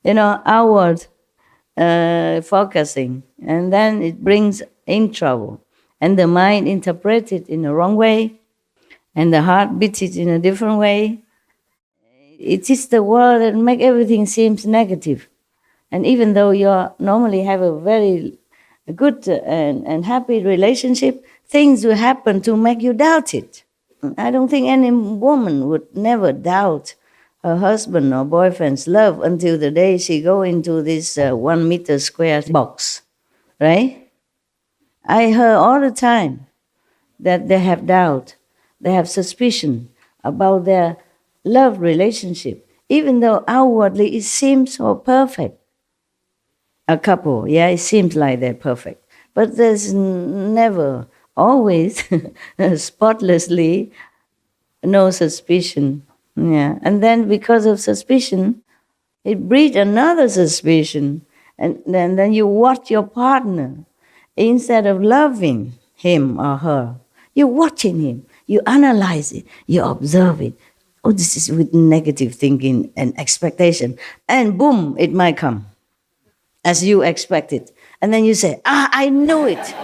outward focusing. And then it brings in trouble. And the mind interprets it in the wrong way. And the heart beats it in a different way. It is the world that makes everything seems negative. And even though you normally have a very good and happy relationship, things will happen to make you doubt it. I don't think any woman would never doubt her husband or boyfriend's love until the day she go into this 1 meter square box, right? I heard all the time that they have doubt, they have suspicion about their love relationship, even though outwardly it seems so perfect. A couple, it seems like they're perfect. But there's never, always, spotlessly, no suspicion. And then because of suspicion, it breeds another suspicion. And then you watch your partner. Instead of loving him or her, you're watching him. You analyze it. You observe it. Oh, this is with negative thinking and expectation. And boom, it might come as you expected. And then you say, I knew it.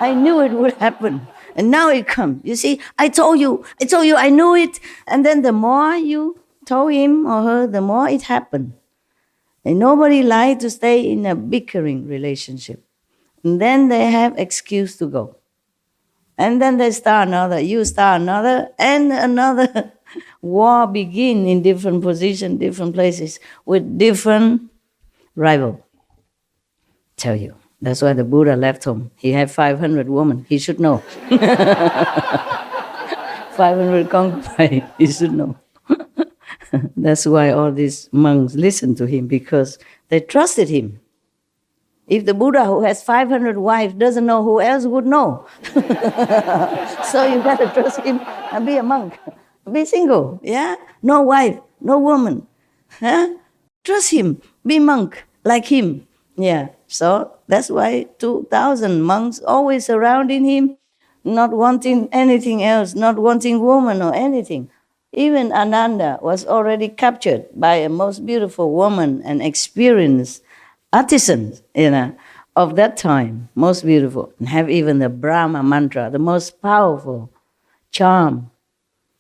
I knew it would happen. And now it comes. You see, I told you, I knew it. And then the more you told him or her, the more it happened. And nobody likes to stay in a bickering relationship. And then they have excuse to go. And then they start another, you start another, and another war begin in different positions, different places, with different rival. Tell you. That's why the Buddha left home. He had 500 women. He should know. 500 concubines. He should know. That's why all these monks listened to him, because they trusted him. If the Buddha who has 500 wives doesn't know, who else would know? So you got to trust him and be a monk. Be single, yeah? No wife, no woman. Huh? Trust him, be monk like him. Yeah, so that's why 2,000 monks always surrounding him, not wanting anything else, not wanting woman or anything. Even Ananda was already captured by a most beautiful woman and experienced artisan, of that time, most beautiful. And have even the Brahma mantra, the most powerful charm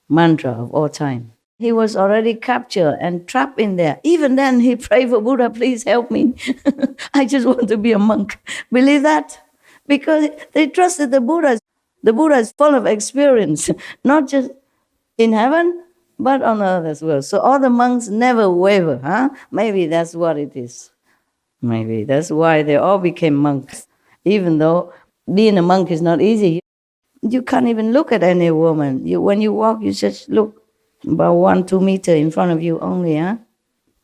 mantra of all time. He was already captured and trapped in there. Even then, he prayed for Buddha, please help me. I just want to be a monk. Believe that? Because they trusted the Buddha. The Buddha is full of experience, not just in heaven, but on earth as well. So all the monks never waver, huh? Maybe that's what it is. Maybe that's why they all became monks. Even though being a monk is not easy. You can't even look at any woman. When you walk, you just look about 1-2 meters in front of you only, huh?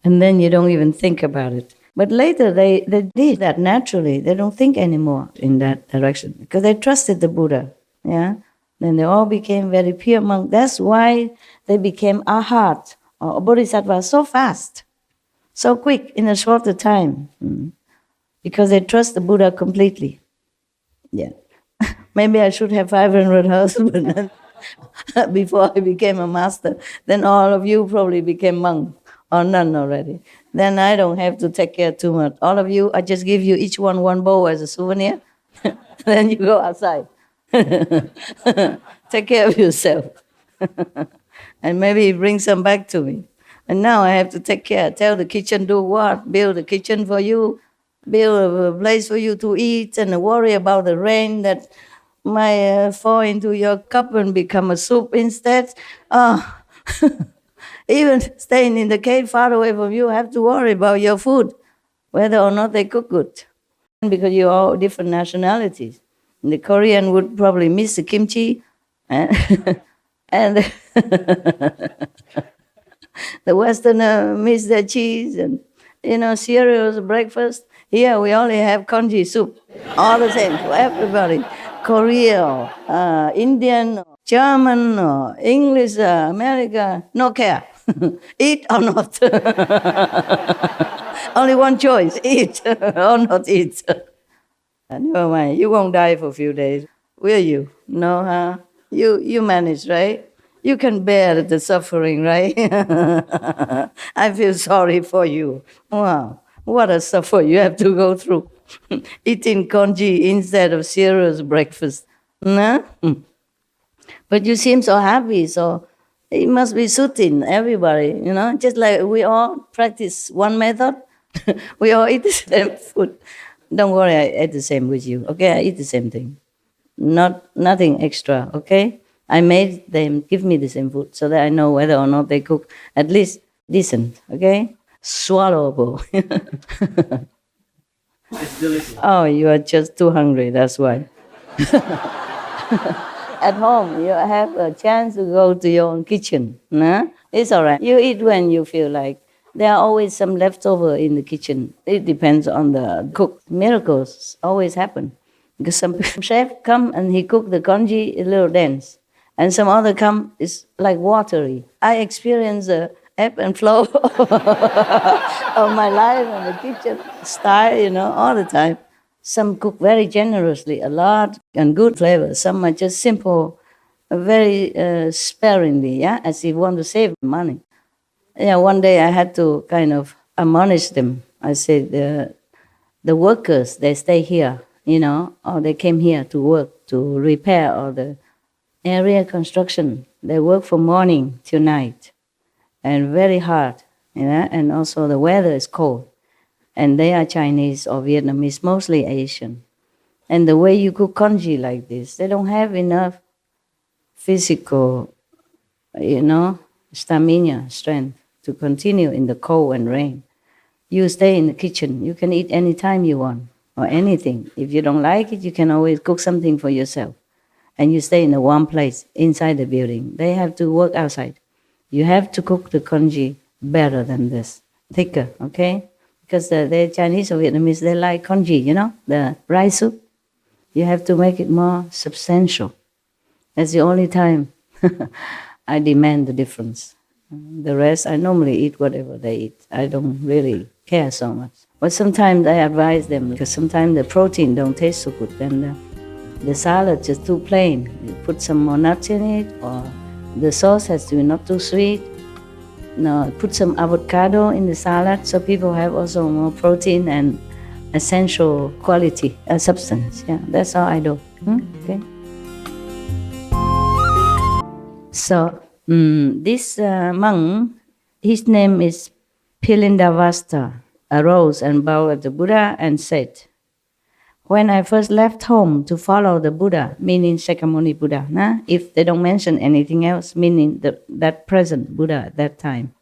And then you don't even think about it. But later they did that naturally. They don't think anymore in that direction because they trusted the Buddha, yeah? Then they all became very pure monks. That's why they became arhat or bodhisattva so fast, so quick in a shorter time, because they trust the Buddha completely. Yeah. Maybe I should have 500 husbands before I became a master. Then all of you probably became monk or nun already. Then I don't have to take care too much. All of you, I just give you each one bowl as a souvenir. Then you go outside. Take care of yourself. And maybe bring some back to me. And now I have to take care. Tell the kitchen do what? Build a kitchen for you. Build a place for you to eat and worry about the rain that might fall into your cup and become a soup instead. Even staying in the cave far away from you, have to worry about your food, whether or not they cook good. Because you're all different nationalities. And the Korean would probably miss the kimchi, and the Westerner miss their cheese and, cereals, breakfast. Here we only have congee soup, all the same for everybody. Korea, Indian, German, English, America, no care. Eat or not. Only one choice, eat or not eat. Never mind, you won't die for a few days, will you? No, huh? You manage, right? You can bear the suffering, right? I feel sorry for you. Wow, what a suffer you have to go through. Eating congee instead of cereals breakfast. Nah? But you seem so happy, so it must be suiting everybody, just like we all practice one method. We all eat the same food. Don't worry, I ate the same with you, okay? I eat the same thing. Nothing extra, okay? I made them give me the same food so that I know whether or not they cook at least decent, okay? Swallowable. It's delicious. Oh, you are just too hungry, that's why. At home, you have a chance to go to your own kitchen. Nah? It's all right. You eat when you feel like. There are always some leftover in the kitchen. It depends on the cook. Miracles always happen. Because some chef come and he cook the congee a little dense. And some other come, it's like watery. I experience the ebb and flow of my life in the kitchen style, all the time. Some cook very generously, a lot, and good flavor. Some are just simple, very sparingly, yeah, as if you want to save money. Yeah, one day I had to kind of admonish them. I said, the workers, they stay here, or they came here to work, to repair all the area construction. They work from morning till night, and very hard, and also the weather is cold. And they are Chinese or Vietnamese, mostly Asian. And the way you cook congee like this, they don't have enough physical, stamina, strength to continue in the cold and rain. You stay in the kitchen. You can eat any time you want or anything. If you don't like it, you can always cook something for yourself. And you stay in a warm place inside the building. They have to work outside. You have to cook the congee better than this, thicker, okay? because they're Chinese or Vietnamese, they like congee, the rice soup. You have to make it more substantial. That's the only time I demand the difference. The rest, I normally eat whatever they eat. I don't really care so much. But sometimes I advise them, because sometimes the protein don't taste so good. And the salad just too plain. You put some more nuts in it, or the sauce has to be not too sweet. No, put some avocado in the salad so people have also more protein and essential quality, substance. Yeah, that's how I do. Okay. So this monk, his name is Pilindavasta, arose and bowed at the Buddha and said, "When I first left home to follow the Buddha," meaning Shakyamuni Buddha, if they don't mention anything else, meaning that present Buddha at that time,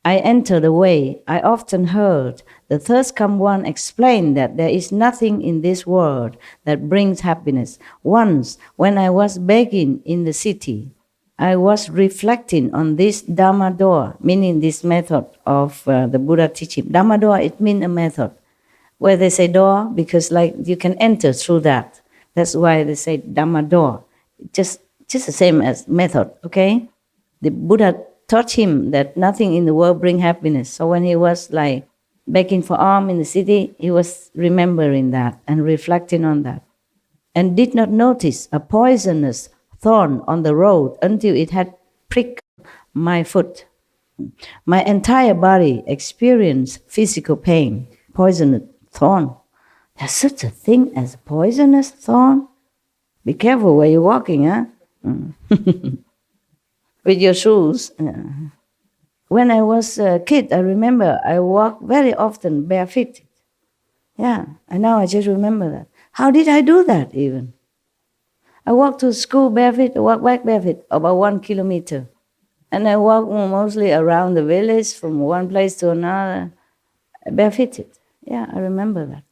"I entered the way. I often heard the thirst come one explain that there is nothing in this world that brings happiness. Once, when I was begging in the city, I was reflecting on this Dhamma door," meaning this method of the Buddha teaching. Dhamma door, it means a method. Where they say door, because like you can enter through that. That's why they say Dhamma door. Just the same as method, okay? The Buddha taught him that nothing in the world brings happiness. So when he was like begging for alms in the city, he was remembering that and reflecting on that. And did not notice a poisonous thorn on the road until it had pricked my foot. My entire body experienced physical pain. Poisonous thorn. There's such a thing as a poisonous thorn. Be careful where you're walking, huh? With your shoes. When I was a kid, I remember I walked very often barefooted. Yeah, and now I just remember that. How did I do that even? I walked to school barefoot, I walked back barefoot, about 1 kilometer. And I walked mostly around the village from one place to another, barefooted. Yeah, I remember that.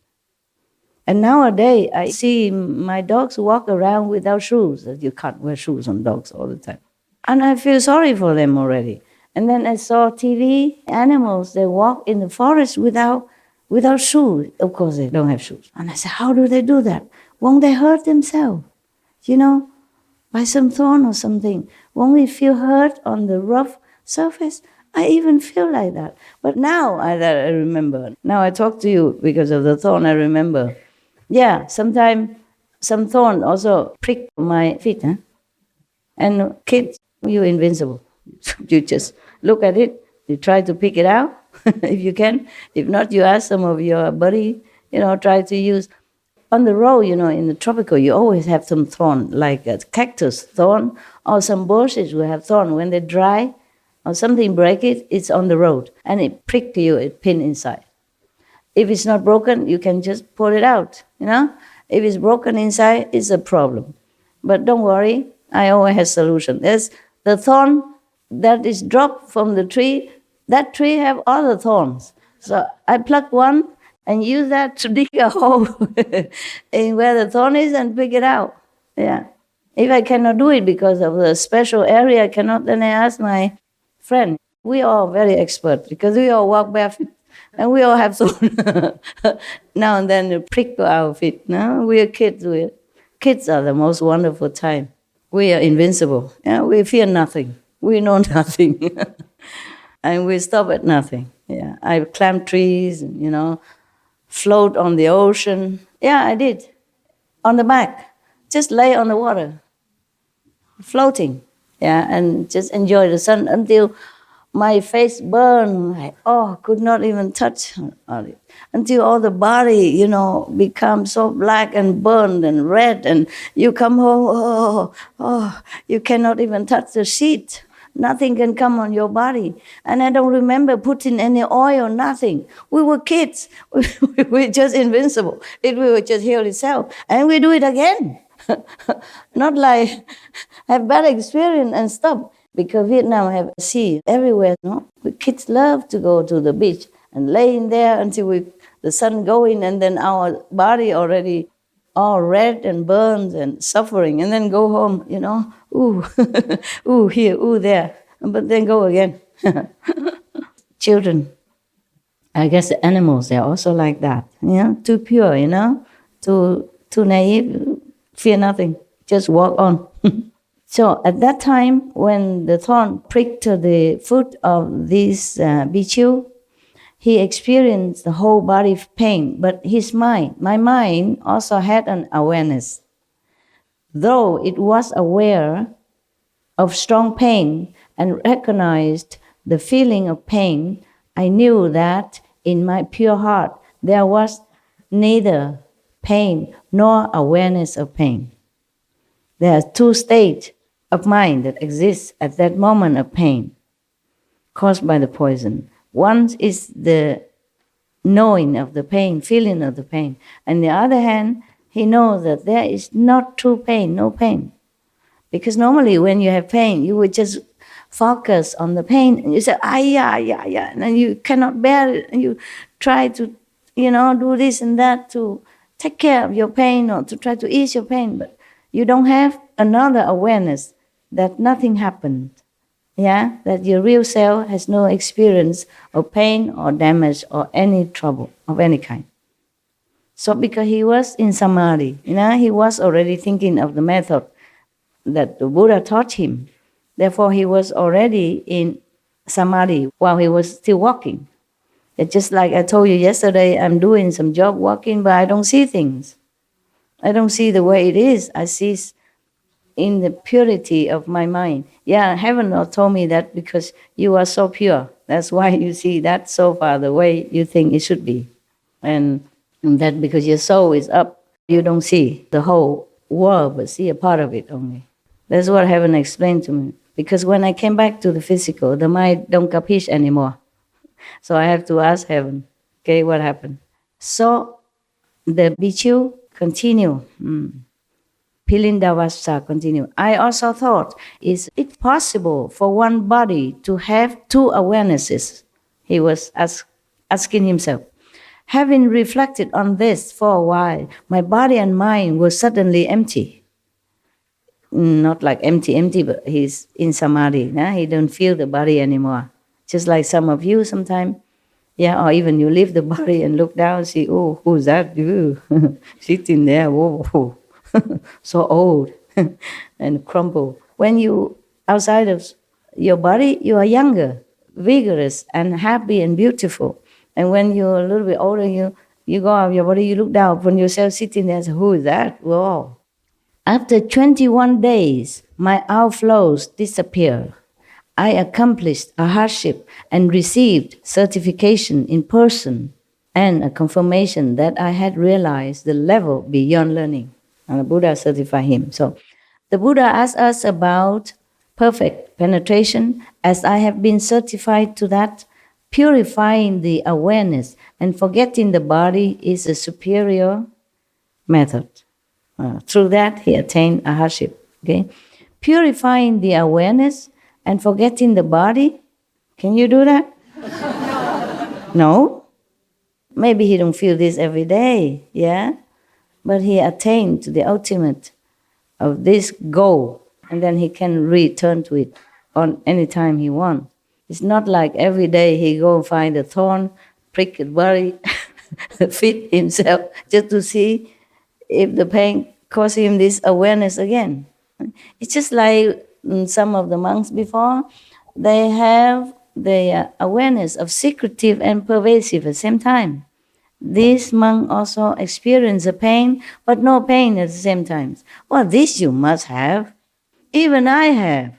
And nowadays, I see my dogs walk around without shoes. You can't wear shoes on dogs all the time. And I feel sorry for them already. And then I saw TV, animals, they walk in the forest without shoes. Of course, they don't have shoes. And I said, how do they do that? Won't they hurt themselves? By some thorn or something. Won't we feel hurt on the rough surface? I even feel like that. But now I remember. Now I talk to you because of the thorn, I remember. Yeah, sometimes some thorn also prick my feet. Huh? And kids, you're invincible. You just look at it, you try to pick it out if you can. If not, you ask some of your buddy, try to use. On the road, in the tropical, you always have some thorn, like a cactus thorn, or some bushes will have thorn. When they dry, or something break it, it's on the road, and it prick you, it pin inside. If it's not broken, you can just pull it out, If it's broken inside, it's a problem. But don't worry, I always have solution. There's the thorn that is dropped from the tree, that tree have other thorns. So I pluck one, and use that to dig a hole in where the thorn is and pick it out. Yeah. If I cannot do it because of the special area, I cannot, then I ask my friend. We are very expert because we all walk barefoot and we all have thorn. Now and then prick our feet. No? We are kids. Kids are the most wonderful time. We are invincible. Yeah? We fear nothing. We know nothing. And we stop at nothing. Yeah. I climb trees, float on the ocean. Yeah, I did. On the back. Just lay on the water. Floating. Yeah, and just enjoy the sun until my face burned. Could not even touch it. Until all the body, becomes so black and burned and red. And you come home, you cannot even touch the sheet. Nothing can come on your body. And I don't remember putting any oil, nothing. We were kids. We were just invincible. It will just heal itself. And we do it again. Not like have bad experience and stop. Because Vietnam have sea everywhere. Kids love to go to the beach and lay in there until the sun going, and then our body already all red and burns and suffering, and then go home, ooh, ooh here, ooh there, but then go again. Children, I guess the animals, they're also like that. Too pure, too naive, fear nothing, just walk on. So at that time, when the thorn pricked to the foot of this bhikkhu, he experienced the whole body pain, but my mind also had an awareness. Though it was aware of strong pain and recognized the feeling of pain, I knew that in my pure heart there was neither pain nor awareness of pain. There are two states of mind that exist at that moment of pain caused by the poison. One is the knowing of the pain, feeling of the pain. On the other hand, he knows that there is not true pain, no pain. Because normally when you have pain, you would just focus on the pain and you say, yeah, and then you cannot bear it and you try to, do this and that to take care of your pain or to try to ease your pain, but you don't have another awareness that nothing happened. That your real self has no experience of pain or damage or any trouble of any kind. So because he was in samadhi, he was already thinking of the method that the Buddha taught him. Therefore, he was already in samadhi while he was still walking. It's just like I told you yesterday, I'm doing some job walking, but I don't see things. I don't see the way it is. I see in the purity of my mind. Heaven told me that because you are so pure. That's why you see that so far the way you think it should be. And that because your soul is up, you don't see the whole world, but see a part of it only. That's what heaven explained to me. Because when I came back to the physical, the mind don't capiche anymore. So I have to ask heaven, okay, what happened? So the bhikkhu continue. Pilindavasa continue. I also thought, is it possible for one body to have two awarenesses? He was asking himself. Having reflected on this for a while, my body and mind were suddenly empty. Not like empty, but he's in samadhi. He don't feel the body anymore. Just like some of you sometimes, or even you leave the body and look down and see, oh, who's that? You sitting there, whoa. So old and crumpled. When you outside of your body, you are younger, vigorous, and happy and beautiful. And when you're a little bit older, you go out of your body, you look down upon yourself sitting there and say, who is that? Whoa. After 21 days, my outflows disappeared. I accomplished a hardship and received certification in person and a confirmation that I had realized the level beyond learning. And the Buddha certified him. So the Buddha asked us about perfect penetration. As I have been certified to that, purifying the awareness and forgetting the body is a superior method. Through that, he attained a hardship. Okay, purifying the awareness and forgetting the body. Can you do that? No. Maybe he don't feel this every day. But he attained to the ultimate of this goal, and then he can return to it on any time he wants. It's not like every day he go find a thorn, prick his body, fit himself just to see if the pain causes him this awareness again. It's just like some of the monks before, they have the awareness of secretive and pervasive at the same time. This monk also experienced a pain, but no pain at the same time. Well, this you must have. Even I have.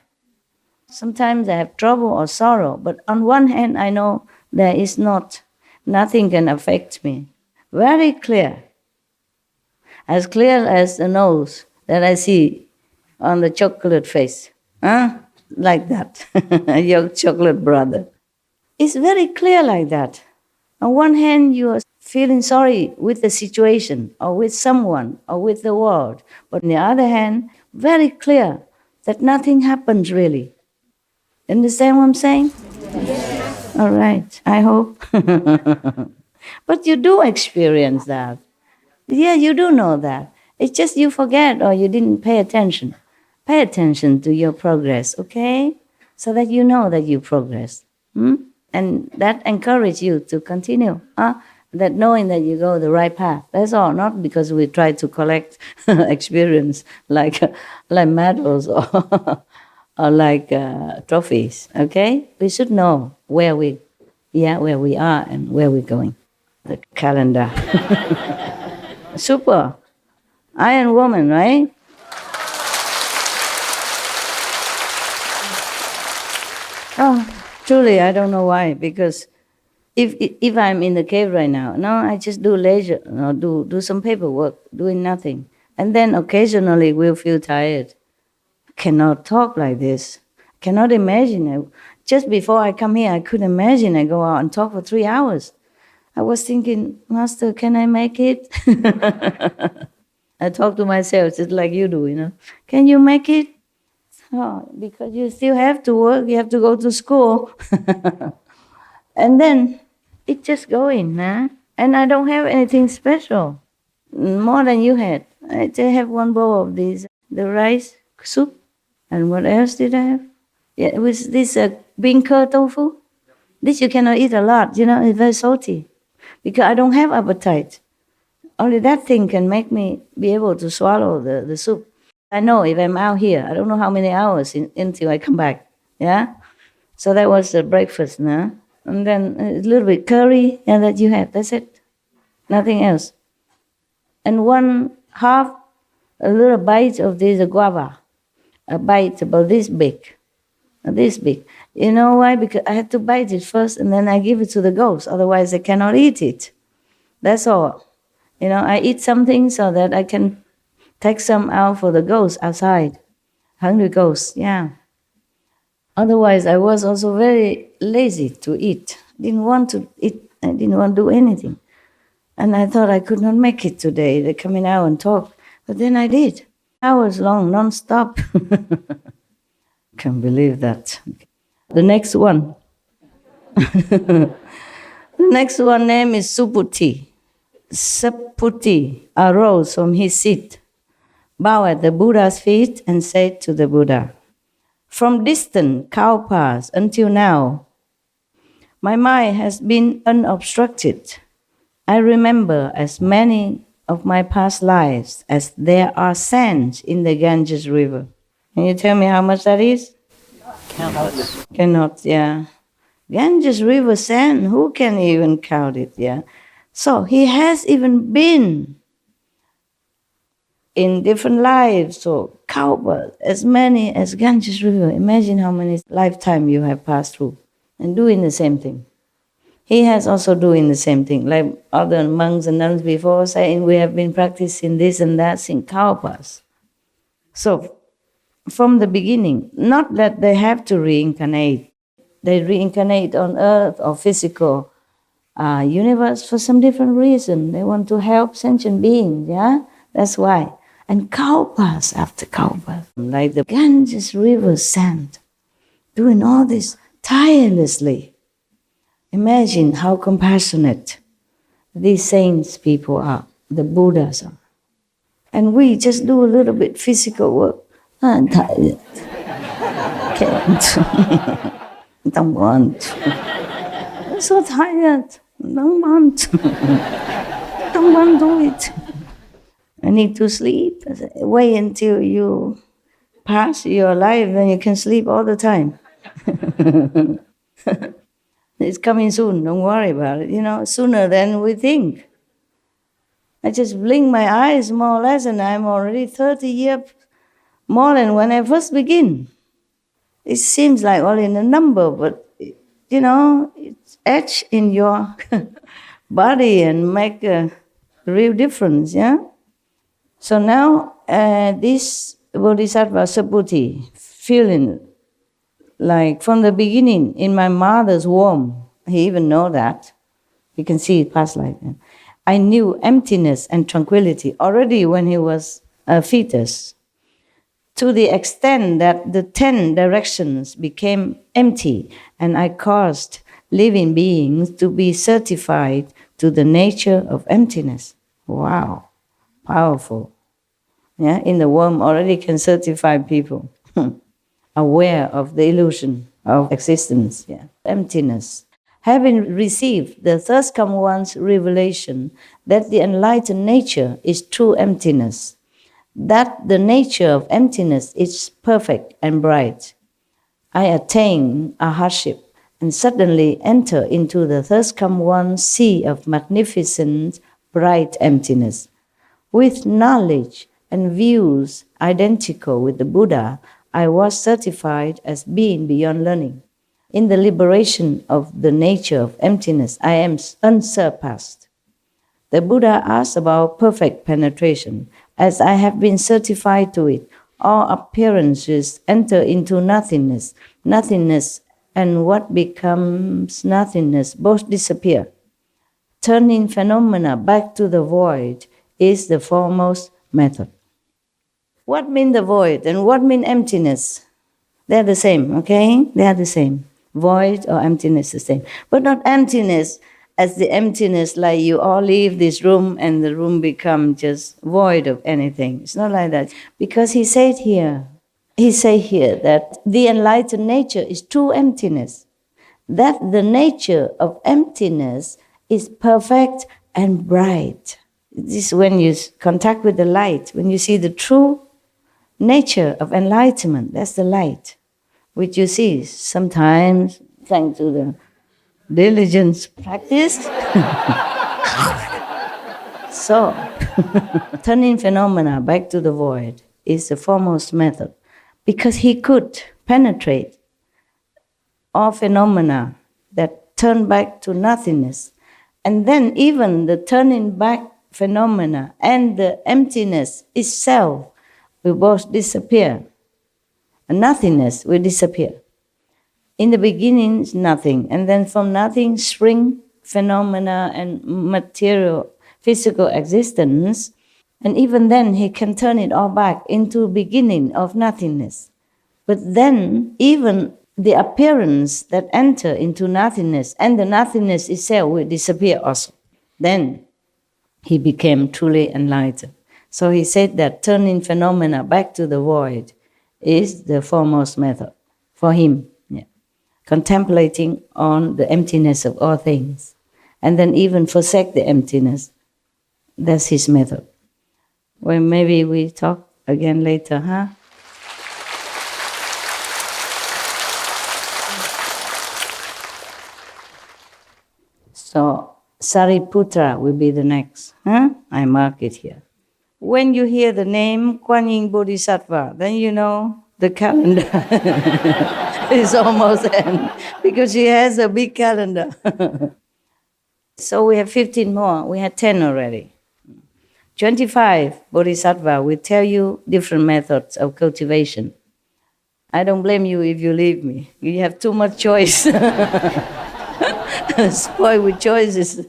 Sometimes I have trouble or sorrow, but on one hand I know there is nothing can affect me. Very clear. As clear as the nose that I see on the chocolate face. Like that. Your chocolate brother. It's very clear like that. On one hand, you are feeling sorry with the situation or with someone or with the world. But on the other hand, very clear that nothing happens really. Understand what I'm saying? Yes. All right, I hope. But you do experience that. You do know that. It's just you forget or you didn't pay attention. Pay attention to your progress, okay? So that you know that you progress. And that encourage you to continue. That knowing that you go the right path. That's all. Not because we try to collect experience like medals or like trophies. Okay, we should know where we are and where we're going. The calendar. Super. Iron woman, right? Oh, truly, I don't know why. Because if I'm in the cave right now, no, I just do leisure, do some paperwork, doing nothing, and then occasionally we'll feel tired. Cannot talk like this. Cannot imagine it. Just before I come here, I couldn't imagine I go out and talk for 3 hours. I was thinking, Master, can I make it? I talk to myself just like you do, Can you make it? Oh, because you still have to work, you have to go to school. And then it's just going, huh? And I don't have anything special, more than you had. I just have one bowl of this, the rice soup. And what else did I have? Yeah, it was this bean curd tofu. This you cannot eat a lot, it's very salty. Because I don't have appetite. Only that thing can make me be able to swallow the soup. I know if I'm out here, I don't know how many hours until I come back. Yeah? So that was the breakfast, no? And then a little bit curry, and that you have. That's it. Nothing else. And a little bite of this guava. A bite about this big. This big. You know why? Because I had to bite it first, and then I give it to the ghost. Otherwise, I cannot eat it. That's all. I eat something so that I can take some out for the ghosts outside. Hungry ghosts, yeah. Otherwise, I was also very lazy to eat. Didn't want to eat. I didn't want to do anything. And I thought I could not make it today. They're coming out and talk. But then I did. Hours long, non-stop. Can't believe that. The next one. The next one name is Subhuti. Subhuti arose from his seat, bowed at the Buddha's feet, and said to the Buddha, "From distant kalpas until now, my mind has been unobstructed. I remember as many of my past lives as there are sands in the Ganges River." Can you tell me how much that is? Countless. Cannot, yeah. Ganges River sand, who can even count it, yeah? So he has even been in different lives, so kalpas, as many as Ganges River. Imagine how many lifetimes you have passed through and doing the same thing. He has also doing the same thing, like other monks and nuns before, saying we have been practicing this and that in kalpas. So from the beginning, not that they have to reincarnate. They reincarnate on earth or physical universe for some different reason. They want to help sentient beings, yeah? That's why. And kalpas after kalpas, like the Ganges River sand, doing all this tirelessly. Imagine how compassionate these saints people are, the Buddhas are. And we just do a little bit physical work. I'm tired. Can't. Don't want. I'm so tired. Don't want. Don't want to do it. I need to sleep. Wait until you pass your life, then you can sleep all the time. It's coming soon. Don't worry about it. Sooner than we think. I just blink my eyes more or less, and I'm already 30 years more than when I first begin. It seems like only a number, but it's etched in your body and make a real difference, yeah? So now this Bodhisattva Subhuti, feeling like from the beginning in my mother's womb, he even know that. You can see it past like that. I knew emptiness and tranquility already when he was a fetus, to the extent that the 10 directions became empty, and I caused living beings to be certified to the nature of emptiness. Wow, powerful. Yeah, in the womb already can certify people aware of the illusion of existence, yeah, emptiness. having received the third come one's revelation that the enlightened nature is true emptiness, that the nature of emptiness is perfect and bright, I attain a hardship and suddenly enter into the third come one sea of magnificent, bright emptiness. With knowledge and views identical with the Buddha, I was certified as being beyond learning. In the liberation of the nature of emptiness, I am unsurpassed. The Buddha asked about perfect penetration. As I have been certified to it, all appearances enter into nothingness. Nothingness and what becomes nothingness both disappear. Turning phenomena back to the void is the foremost method. What mean the void and what mean emptiness? They're the same, okay? They are the same. Void or emptiness the same. But not emptiness as the emptiness like you all leave this room and the room become just void of anything. It's not like that. Because he said here that the enlightened nature is true emptiness. That the nature of emptiness is perfect and bright. This is when you contact with the light, when you see the true nature of enlightenment, that's the light, which you see sometimes thanks to the diligence practice. So, turning phenomena back to the void is the foremost method, because he could penetrate all phenomena that turn back to nothingness. And then even the turning back phenomena and the emptiness itself will both disappear. And nothingness will disappear. In the beginning, it's nothing. And then from nothing spring phenomena and material, physical existence. And even then, he can turn it all back into beginning of nothingness. But then, even the appearance that enter into nothingness and the nothingness itself will disappear also. Then he became truly enlightened. So he said that turning phenomena back to the void is the foremost method for him. Yeah. Contemplating on the emptiness of all things. And then even forsake the emptiness. That's his method. Well, maybe we talk again later, huh? So, Sariputra will be the next. Huh? I mark it here. When you hear the name Kuan Yin Bodhisattva, then you know the calendar is almost end, because she has a big calendar. So we have 15 more. We had 10 already. 25 Bodhisattva will tell you different methods of cultivation. I don't blame you if you leave me. You have too much choice. Spoiled with choices.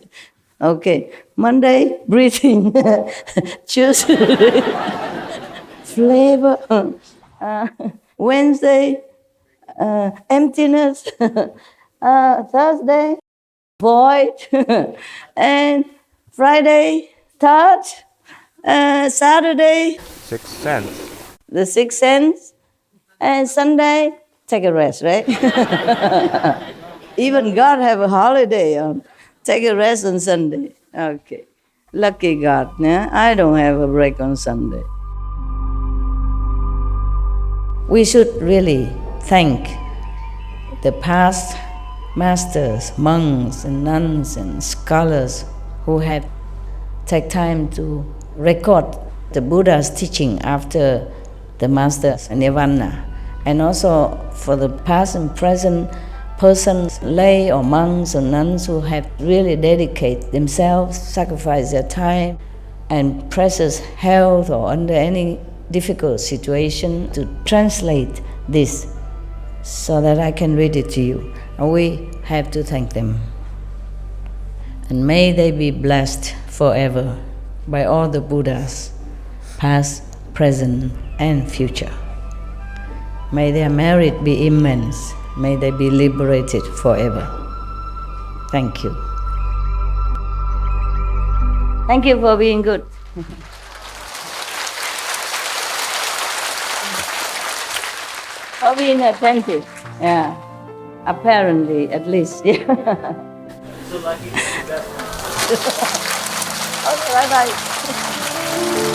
Okay. Monday, breathing. Tuesday, flavor. Wednesday, emptiness. Thursday, void. And Friday, touch. Saturday, Sixth sense. the sixth sense. And Sunday, take a rest, right? Even God have a holiday on. Take a rest on Sunday. Okay. Lucky God. Yeah? I don't have a break on Sunday. We should really thank the past masters, monks and nuns and scholars who had taken time to record the Buddha's teaching after the master's nirvana. And also for the past and present persons, lay or monks or nuns who have really dedicated themselves, sacrificed their time and precious health or under any difficult situation to translate this so that I can read it to you. And we have to thank them. And may they be blessed forever by all the Buddhas, past, present, and future. May their merit be immense. May they be liberated forever. Thank you. Thank you for being good. For being attentive. Yeah. Apparently, at least. Yeah. Okay, bye bye.